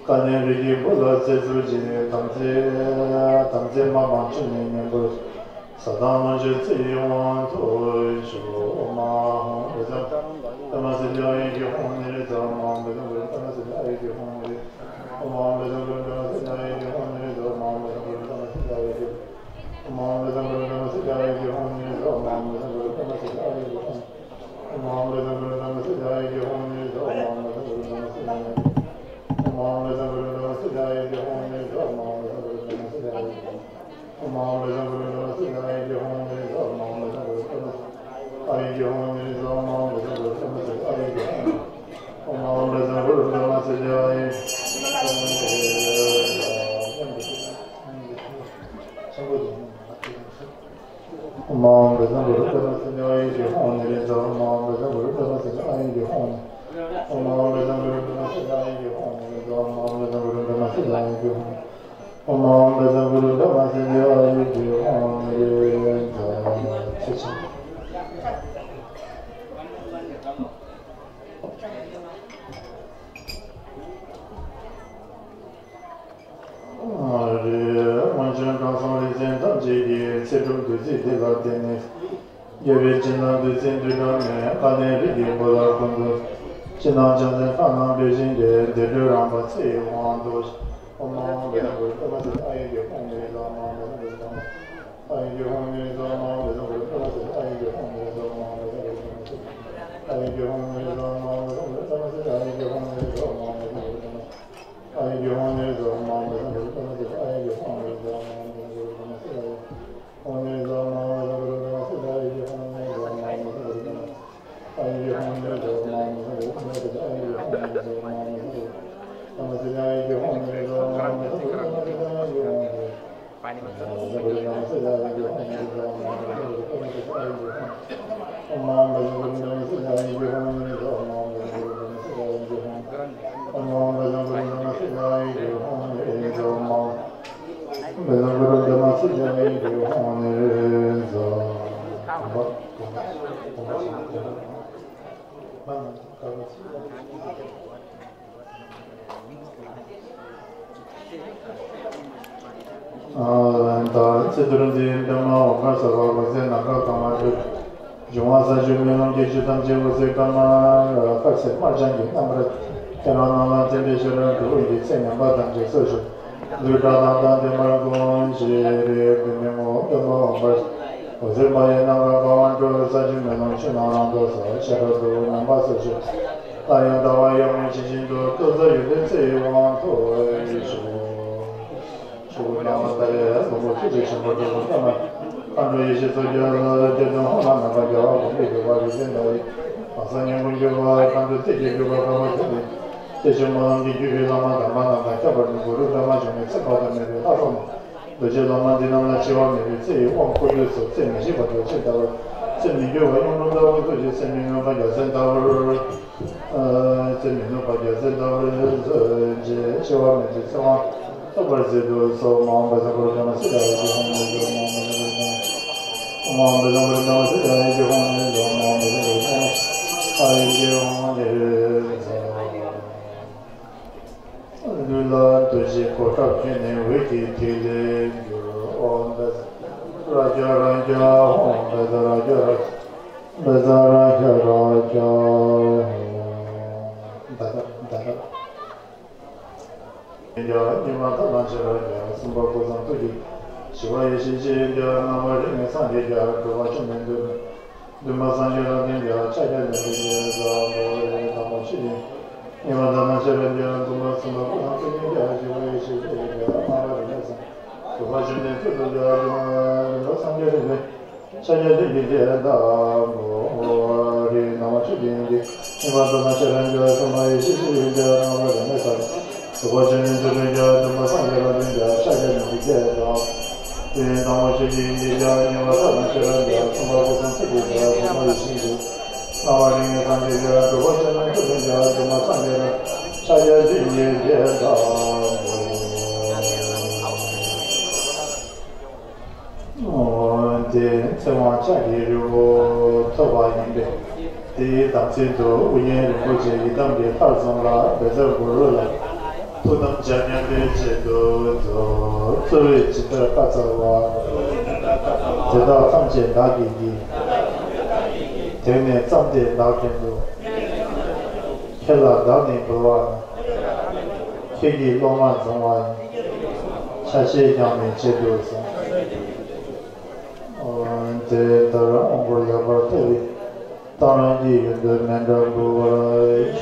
가네리기 볼라세주지 담제 마마춘이 멤버 사다마제 지원 도주마 그래서 담아세자의 경험을 담아보는 걸 담아세자의 경험을 마음에서 그런 세자의 경험을 마음에서 그런 세자의 마음에서 그런 세자의 경험을 마음에서 그런 세자의 마음에서 그런 세자의 경험을 마음에서 그런 세자의 마음에서 그런 세자의 경험을 마음에서 그런 세자의 마음에서 그런 세자의 경험을 마음에서 그런 아이 경험을 마음에서 그런 세자의 마음에서 그런 세자의 마음에서 그런 세자의 경험을 마음에서 그런 세자의 경험 마음에서 그런 세자의 경험 마음에서 그런 세자의 경험 마음에서 그런 세자의 경험 완전 강성을 젠담 제기 세종도지 대가되네 예외진나도 젠드가네 가네리기 보다건도 지난전에 하나 베진데 대려랑 같이 왕도 엄마가 그렇게 아이디 공부해서 마음에서 아이디 공부해서 마음에서 그렇게 아이디 공부해서 마음에서 아이디 공부해서 마음에서 그렇게 아이디 공부해서 마음에서 아이디 공부해서 마음에서 그렇게 아이디 공부해서 오늘도 마음에서 그렇게 아이디 공부해서 마음에서 아이디 공부해서 마음에서 그렇게 아이디 공부해서 마음에서 Namaste Sedurunzi Dhamma Ukasava Vase Naka Kamadu Jumasa Juminon Geshutam Jevase Kama Kakse Majangi Namrat Kanana Tendeshara Guru Senya Badam Jesoshu Lutana Demagon Jere Bimemo Dhamma Ukas Ozirmaya Naka Kawanto Sajuminon Shinanando Sharadu Nambasashu Ayadawa Yami Chijindo Koza Yudese Wanto Yishu Namaste, como tu dices, por tu tema. Cuando yo estoy yo de no nada para yo, porque yo voy diciendo hoy. Pasando un yo cuando te llego a la te llamo de que la manda para por el guru la más me se para me de la forma. Lo yo la manda no la chiva me dice, "Oh, por eso se me lleva yo se da. Se me yo no da lo que se me no vaya se da. Se me no vaya se da, je chiva me dice, so Brazil, so Mom was a good on a city, Mom was a good on a city, Mom was a good on a Lula to see for talking wiki till on the Raja Raja, on the Raja, Nimata Manjara, Sumbaku Santuki, Shiva Shiji, Namari, Sandija, Kavachamendo, Duma Sanjara, Chaya, Namachi, Nimata Manjara, Duma Sumbaku Santuki, Shiva Shiji, Namari, Kavachamendo, Sanjara, Chaya, Namachi, Nimata Manjara, Sumai Shiji, Namari, Watching into the Masanga, Shaka, the Namachi, the Yamasa, some of the Santiago, Navarin, the Watching the Masanga, Shaya, the Samacha, you Toba, the Taxito, we had a project, the Tarzan, the Zerburla. 不能将两个结构做作为值得打造啊，直到放检打给你，前面重点打给你，开了打你不完，可以浪漫中完，下些两年结构上，这当然我要把这里，当然你原来面对不来去。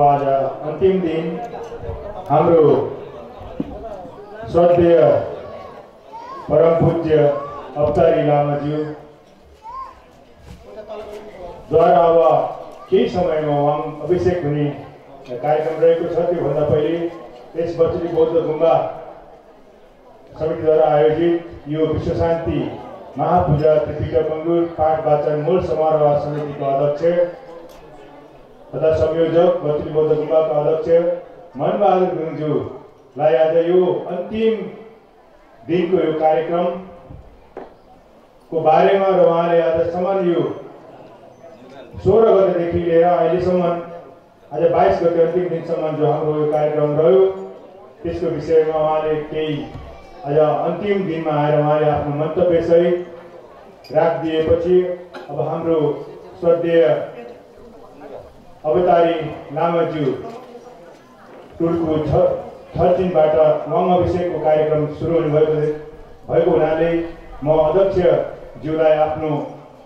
आज अन्तिम दिन हाम्रो श्रद्धेय परम पूज्य अवतारी लामाज्यू द्वारा अब केही समयमा उहाँ अभिषेक हुने कार्यक्रम रहेको छ। त्योभन्दा पहिले यस बर्चुली बौद्ध गुम्बा समितिद्वारा आयोजित यो विश्व शान्ति महापूजा त्रिपिटक मङ्गुर पाठ वाचन मूल समारोह समितिको अध्यक्ष तथा संयोजक बर्चुली बौद्ध गुम्बाका अध्यक्ष मनबहादुर गुरुङज्यूलाई आज यो अन्तिम दिनको यो कार्यक्रमको बारेमा र उहाँले आजसम्म यो 16 गतेदेखि लिएर अहिलेसम्म आज 22 गते अन्तिम दिनसम्म जो हाम्रो यो कार्यक्रम रह्यो त्यसको विषयमा उहाँले केही आज अन्तिम दिनमा आएर उहाँले आफ्नो मन्तव्य सहित राखिदिएपछि अब हाम्रो श्रद्धेय अवतारी लामाज्यू टुरको थर्चिनबाट वाङ अभिषेकको कार्यक्रम सुरु भएको हुनाले म अध्यक्षज्यूलाई आफ्नो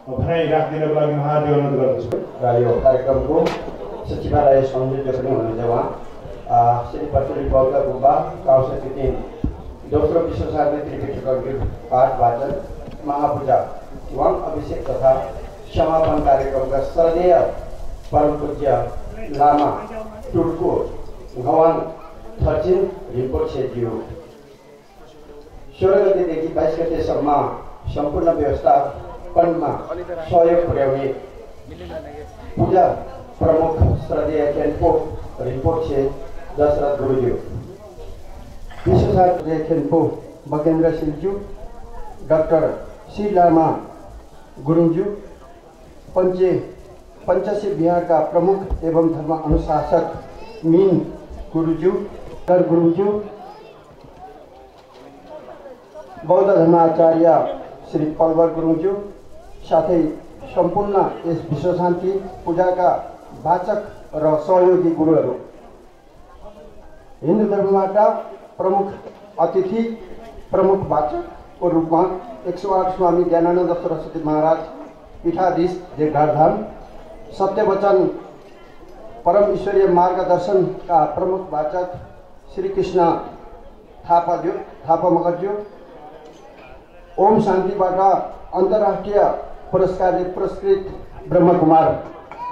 भनाइ राखिदिनको लागि हार्दिक अनुरोध गर्दछु। र यो कार्यक्रमको सचिवालय संयोजक पनि हुनुहुन्छ उहाँ श्री बर्चुली बौद्ध गुम्बा काउसकी 3 दोस्रो विश्व शान्ति त्रिपिटक पाठ वाचन महापूजा वाङ अभिषेक तथा समापन कार्यक्रमका श्रद्धेय परम पूज्य लामा टुर्को गवाङ थर्चिन रिम्पोछेज्यू 16 गतेदेखि 22 गतेसम्म सम्पूर्ण व्यवस्थापनमा सहयोग पुर्याउने पूजा प्रमुख श्रद्धेय खेन्पो रिम्पोछे दशरथ गुरुज्यू विश्व शान्ति खेन्पो बगेन्द्र सिंहज्यू डाक्टर श्री लामा गुरुङज्यू पञ्चशी बिहारका प्रमुख एवं धर्म अनुशासक मीन गुरुज्यू गुरुज्यू बौद्ध धर्माचार्य श्री पल्वर गुरुङज्यू साथै सम्पूर्ण यस विश्वशान्ति पूजाका वाचक र सहयोगी गुरुहरू, हिन्दू धर्मबाट प्रमुख अतिथि प्रमुख वाचकको रूपमा 108 स्वामी ज्ञानानन्द सरस्वती महाराज पीठाधीश देवघाटधाम, सत्यवचन परम ईश्वरीय मार्गदर्शनका प्रमुख वाचक श्री कृष्ण थापा मगरज्यू, ओम शान्तिबाट अन्तर्राष्ट्रिय पुरस्कारले पुरस्कृत ब्रह्मकुमार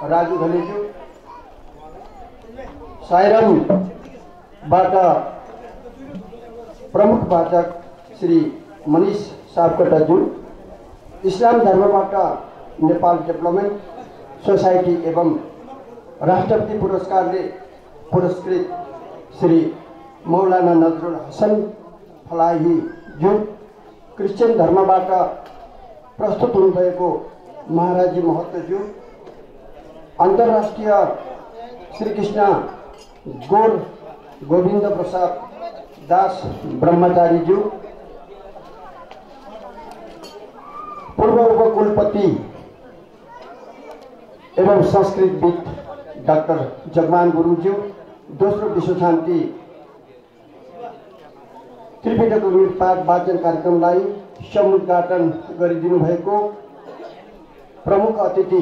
राजु घलेज्यू, साइरामबाट प्रमुख वाचक श्री मनिष सापकोटाज्यू, इस्लाम धर्मबाट नेपाल डेभलपमेन्ट सोसाइटी एवं राष्ट्रपति पुरस्कारले पुरस्कृत श्री मौलाना नजरुल हसन फलाहीज्यू, क्रिश्चियन धर्मबाट प्रस्तुत हुनुभएको महाराजी महतोज्यू, अन्तर्राष्ट्रिय श्रीकृष्ण गोविन्द प्रसाद दास ब्रह्मचारीज्यू, पूर्व उपकुलपति एवं संस्कृतविद डाक्टर जगमान गुरुज्यू, दोस्रो विश्व शान्ति त्रिपिटक पाठ वाचन कार्यक्रमलाई समुद्घाटन गरिदिनु भएको प्रमुख अतिथि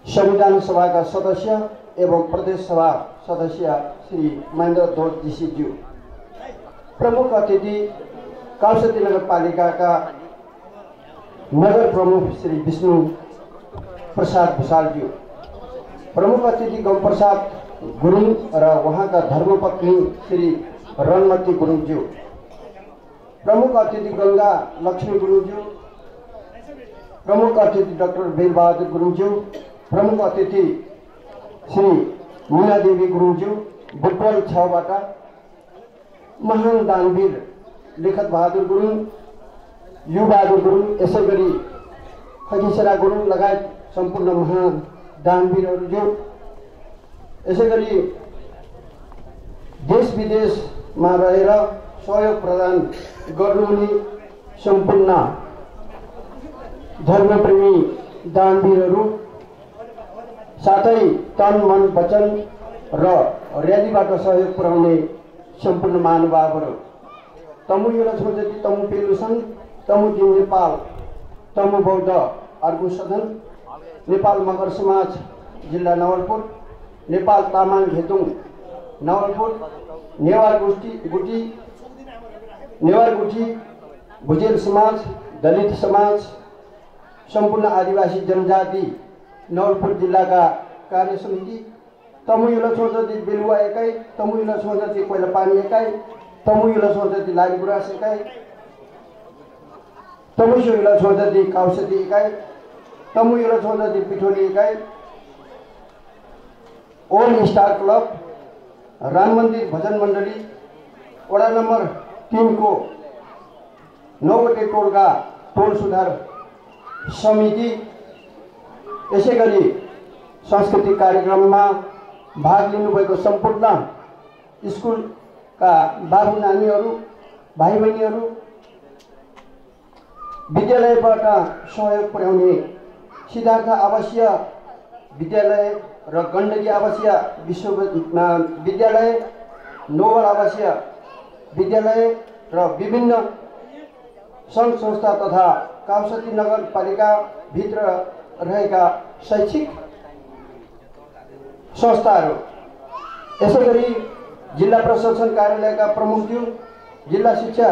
संविधान सभाका सदस्य एवं प्रदेश सभा सदस्य श्री महेन्द्र ध्वजजीज्यू, प्रमुख अतिथि काउसती नगरपालिकाका नगर प्रमुख श्री विष्णु प्रसाद भुषालज्यू, प्रमुख अतिथि गमप्रसाद गुरुङ र उहाँका धर्मपत्नी श्री रणमती गुरुङज्यू, प्रमुख अतिथि गंगा लक्ष्मी गुरुङज्यू, प्रमुख अतिथि डाक्टर बेलबहादुर गुरुङज्यू, प्रमुख अतिथि श्री मीनादेवी गुरुङज्यू, बुटवल 6 बाट महान दानवीर लेखत बहादुर गुरुङ, युबहादुर गुरुङ, यसै गरी खगिसरा गुरुङ लगायत सम्पूर्ण महान दानवीरहरू, यसै गरी देश विदेशमा रहेर सहयोग प्रदान गर्नुहुने सम्पूर्ण धर्मप्रेमी दानवीरहरू, साथै तन मन वचन र र्यालीबाट सहयोग पुर्याउने सम्पूर्ण महानुभावहरू, तमु युवा छोजती तमु पेलु सङ्घ, तमु दिन नेपाल, तमु बौद्ध अर्को सदन, नेपाल मगर समाज जिल्ला नवलपुर, नेपाल तामाङ घेतुङ नवलपुर, नेवार गुठी भुजेल समाज, दलित समाज, सम्पूर्ण आदिवासी जनजाति नवलपुर जिल्लाका कार्य समिति, तमुयुला छोजती बेलुवा एकाइ, तमुयुला छोजती कोइलापानी एकाइ, तमुयुला छोजती लालीगुराँस एकाइ, तमुयुला छोजती काउसती एकाइ, तमुयुला छोजती पिठोली एकाइ, ओल्ड स्टार क्लब, राम मन्दिर भजन मण्डली, वडा नम्बर 3 को 9वटे टोलका टोल सुधार समिति, यसै गरी सांस्कृतिक कार्यक्रममा भाग लिनुभएको सम्पूर्ण स्कुलका बाबु नानीहरू भाइ बहिनीहरू, विद्यालयबाट सहयोग पुर्याउने सिद्धार्थ आवासीय विद्यालय र गण्डकी आवासीय विद्यालय, नोबल आवासीय विद्यालय र विभिन्न सङ्घ संस्था तथा काउसती नगरपालिका भित्र रहेका शैक्षिक संस्थाहरू, यसै गरी जिल्ला प्रशासन कार्यालयका प्रमुखज्यू, जिल्ला शिक्षा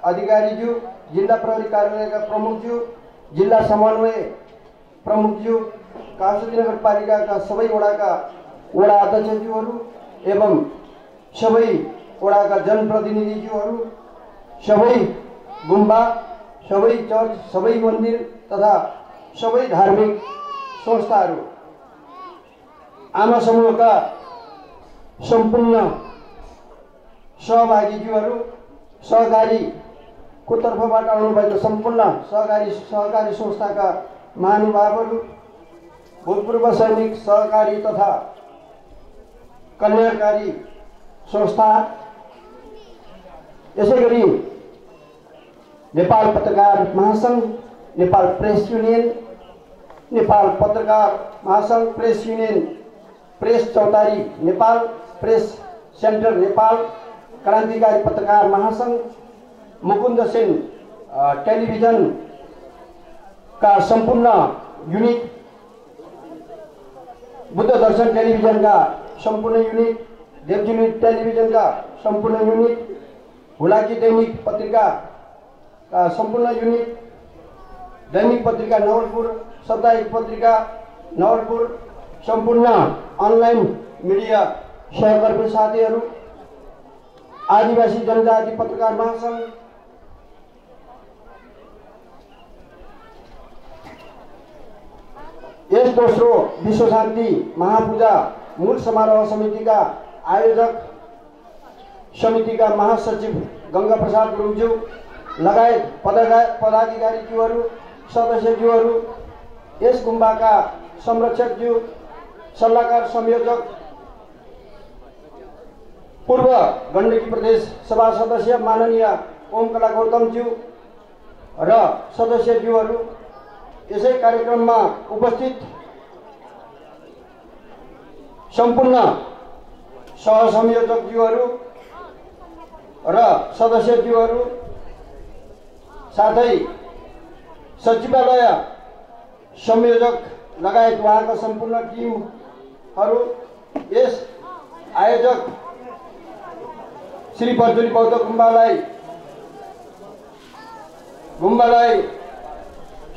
अधिकारीज्यू, जिल्ला प्रहरी कार्यालयका प्रमुखज्यू, जिल्ला समन्वय प्रमुखज्यू, काउसती नगरपालिकाका सबै वडाका वडा अध्यक्षज्यूहरू एवं सबै वडाका जनप्रतिनिधिज्यूहरू, सबै गुम्बा, सबै चर्च, सबै मन्दिर तथा सबै धार्मिक संस्थाहरू, आमा समूहका सम्पूर्ण सहभागीज्यूहरू, सहकारीको तर्फबाट आउनुभएको सम्पूर्ण सहकारी संस्थाका महानुभावहरू, भूतपूर्व सैनिक सहकारी तथा कल्याणकारी संस्था, यसै गरी नेपाल पत्रकार महासंघ, नेपाल प्रेस युनियन, नेपाल पत्रकार महासंघ, प्रेस युनियन, प्रेस चौतारी नेपाल, प्रेस सेन्टर नेपाल, क्रान्तिकारी पत्रकार महासंघ, मुकुन्द सेन टेलिभिजन का संपूर्ण युनिट, बुद्ध दर्शन टेलिभिजन का संपूर्ण यूनिट, देवजुनी टेलिभिजन का संपूर्ण यूनिट, हुलाकी दैनिक पत्रिका का संपूर्ण यूनिट, दैनिक पत्रिका नवलपुर, साप्ताहिक पत्रिका नवलपुर, संपूर्ण अनलाइन मीडिया सहकर्मी साथीहरू, आदिवासी जनजाति पत्रकार महासंघ, यस दोस्रो विश्व शान्ति महापूजा मूल समारोह समिति का आयोजक समिति का महासचिव गंगा प्रसाद गुरुङज्यू लगायत पदाधिकारीज्यूहरू, सदस्यज्यूहरू, यस गुम्बाका संरक्षकज्यू, सल्लाहकार संयोजक, पूर्व गण्डकी प्रदेश सभा सदस्य माननीय ओमकला गौतमज्यू र सदस्यज्यूहरू, यसै कार्यक्रममा उपस्थित सम्पूर्ण सहसंयोजकज्यूहरू र सदस्यज्यूहरू, साथै सचिवालय संयोजक लगायत उहाँका सम्पूर्ण टिमहरू, यस आयोजक श्री बर्चुली बौद्ध गुम्बालाई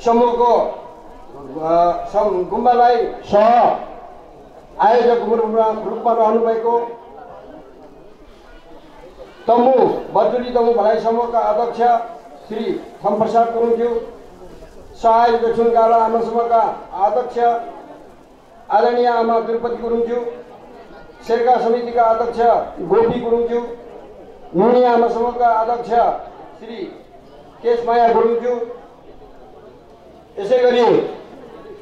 समूहको गुम्बालाई सह आयोजक रूपमा रहनुभएको बर्चुली तमु भलाइ समूहका अध्यक्ष श्री थमप्रसाद गुरुङज्यू, सहायक दक्षिण गाला आमा समूहका अध्यक्ष आदरणीय आमा तिरुपति गुरुङज्यू, शेर्खा समितिका अध्यक्ष गोपी गुरुङज्यू, नुनी आमा समूहका अध्यक्ष श्री केशमाया गुरुङज्यू, यसै गरी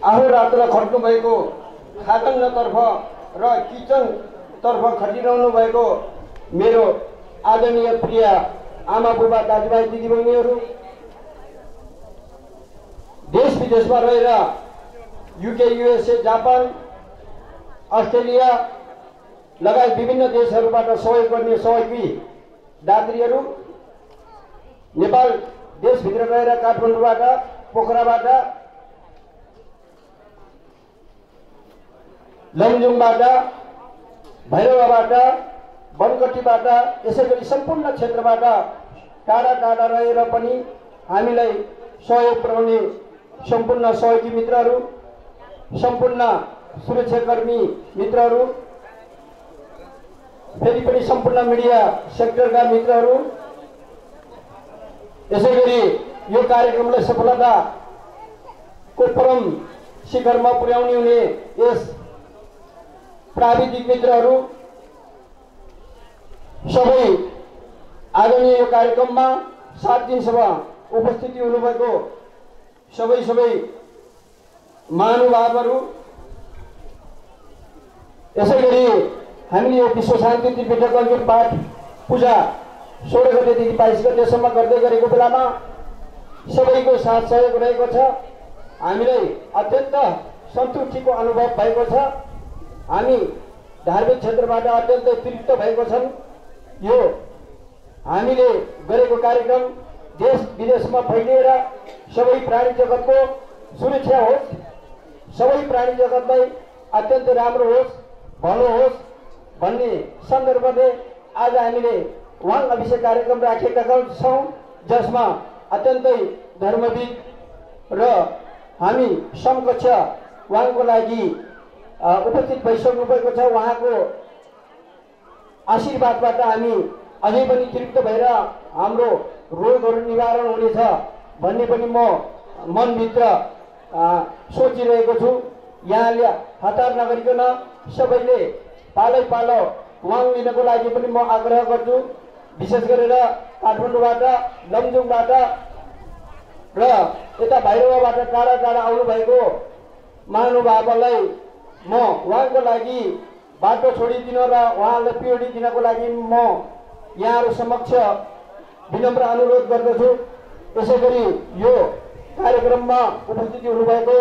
अहोरात्र खट्नु भएको खाटङ्गतर्फ र किचनतर्फ खटिरहनु भएको मेरो आदरणीय प्रिय आमा बुबा दाजुभाइ दिदीबहिनीहरू, देश विदेशमा रहेर युके, युएसए, जापान, अस्ट्रेलिया लगायत विभिन्न देशहरूबाट सहयोग गर्ने सहयोगी दात्रीहरू, नेपाल देशभित्र रहेर काठमाडौँबाट, पोखराबाट, लमजुङबाट, भैरवाबाट, बनकटीबाट, यसै गरी सम्पूर्ण क्षेत्रबाट टाढा टाढा रहेर पनि हामीलाई सहयोग पुर्याउने सम्पूर्ण सहयोगी मित्रहरू, सम्पूर्ण सुरक्षाकर्मी मित्रहरू, फेरि पनि सम्पूर्ण मिडिया सेक्टरका मित्रहरू, यसै गरी यो कार्यक्रमलाई सफलताको परम शिखरमा पुर्याउने हुने यस प्राविधिक मित्रहरू, सबै आदरणीय यो कार्यक्रममा 7 दिनसम्म उपस्थिति हुनुभएको सबै महानुभावहरू, यसै गरी हामीले यो विश्व शान्ति त्रिपिटक अङ्कित पाठ पूजा 16 गतेदेखि 22 गतेसम्म गर्दै गरेको बेलामा सबैको साथ सहयोग रहेको छ। हामीलाई अत्यन्त सन्तुष्टिको अनुभव भएको छ। हामी धार्मिक क्षेत्रबाट अत्यन्तै तृप्त भएको छन्। यो हामीले गरेको कार्यक्रम देश विदेशमा फैलिएर सबै प्राणी जगतको सुरक्षा होस्, सबै प्राणी जगतलाई अत्यन्त राम्रो होस्, भलो होस् भन्ने सन्दर्भले आज हामीले वाङ अभिषेक कार्यक्रम राखेका छौँ, जसमा अत्यन्तै धर्मविद र हामी समकक्ष उहाँको लागि उपस्थित भइसक्नु भएको छ। उहाँको आशीर्वादबाट हामी अझै पनि तृप्त भएर हाम्रो रोगहरू निवारण हुनेछ भन्ने पनि म मनभित्र सोचिरहेको छु। यहाँले हतार नगरिकन सबैले पालै पालो वाङ लिनको लागि पनि म आग्रह गर्छु। विशेष गरेर काठमाडौँबाट, लमजुङबाट र यता भैरवाबाट टाढा टाढा आउनुभएको महानुभावलाई म उहाँको लागि बाटो छोडिदिन र उहाँलाई पिउडी दिनको लागि म यहाँहरू समक्ष विनम्र अनुरोध गर्दछु। यसै गरी यो कार्यक्रममा उपस्थित हुनुभएको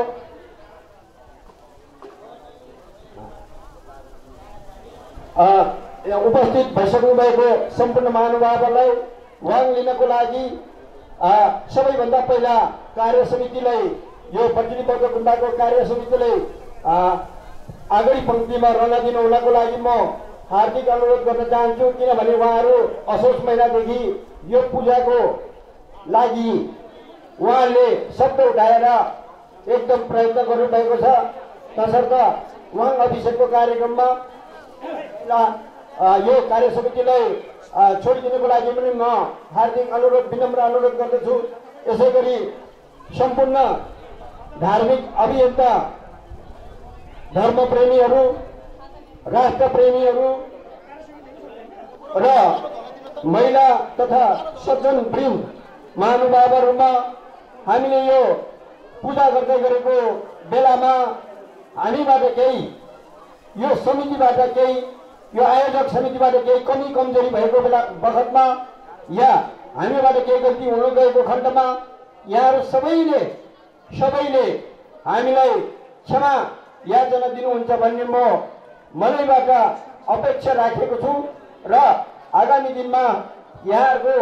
उपस्थित भइसक्नु भएको सम्पूर्ण महानुभावहरूलाई वाङ लिनको लागि सबैभन्दा पहिला कार्य समितिलाई यो प्रतिनिधित्व गुम्बाको कार्य समितिलाई अगाडि पंक्तिमा रहन दिनु हुनको लागि म हार्दिक अनुरोध गर्न चाहन्छु। किनभने उहाँहरू असोज महिनादेखि यो पूजाको लागि उहाँले शब्द उठाएर एकदम प्रयत्न गर्नुभएको छ। तसर्थ वाङ अभिषेकको कार्यक्रममा यो कार्य समितिलाई छोडिदिनुको लागि पनि म हार्दिक अनुरोध विनम्र अनुरोध गर्दछु। यसै गरी सम्पूर्ण धार्मिक अभियन्ता धर्मप्रेमीहरू राष्ट्रप्रेमीहरू र महिला तथा सज्जन वृन्द महानुभावहरूमा हामीले यो पूजा गर्दै गरेको बेलामा हामीबाट केही यो समितिबाट केही यो आयोजक समितिबाट केही कमी कमजोरी भएको बेला बखतमा या हामीबाट केही गल्ती हुन गएको खण्डमा यहाँहरू सबैले हामीलाई क्षमा याचना दिनुहुन्छ भन्ने म मनैबाट अपेक्षा राखेको छु र आगामी दिनमा यहाँहरूको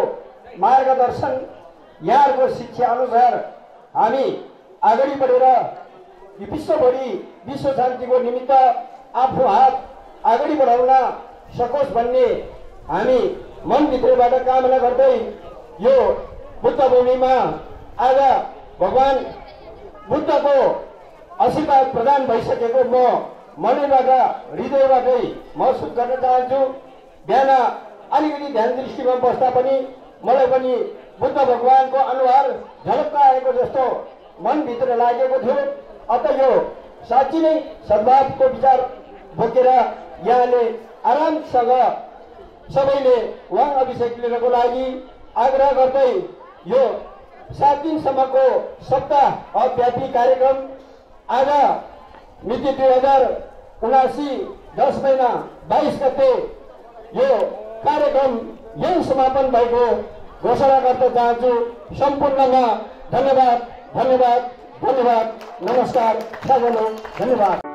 मार्गदर्शन यहाँहरूको शिक्षा अनुसार हामी अगाडि बढेर विश्वभरि विश्व शान्तिको निमित्त आफू हात अगाडि बढाउन सकोस् भन्ने हामी मनभित्रबाट कामना गर्दै यो बुद्ध भूमिमा आज भगवान बुद्धको आशीर्वाद प्रदान भइसकेको म मनैबाट हृदयबाटै महसुस गर्न चाहन्छु। बिहान अलिकति ध्यान दृष्टिमा बस्दा पनि मलाई पनि बुद्ध भगवानको अनुहार झलक्क आएको जस्तो मनभित्र लागेको थियो। अत यो साँच्ची नै सद्भावको विचार बोकेर यहाँले आरामसँग सबैले वाङ अभिषेक लिनको लागि आग्रह गर्दै यो 7 दिनसम्मको सप्ताहव्यापी कार्यक्रम आज मिति 2079 10 महिना 22 गते यो कार्यक्रम यही समापन भएको घोषणा गर्न चाहन्छु। सम्पूर्णमा धन्यवाद धन्यवाद धन्यवाद। नमस्कार, धन्यवाद।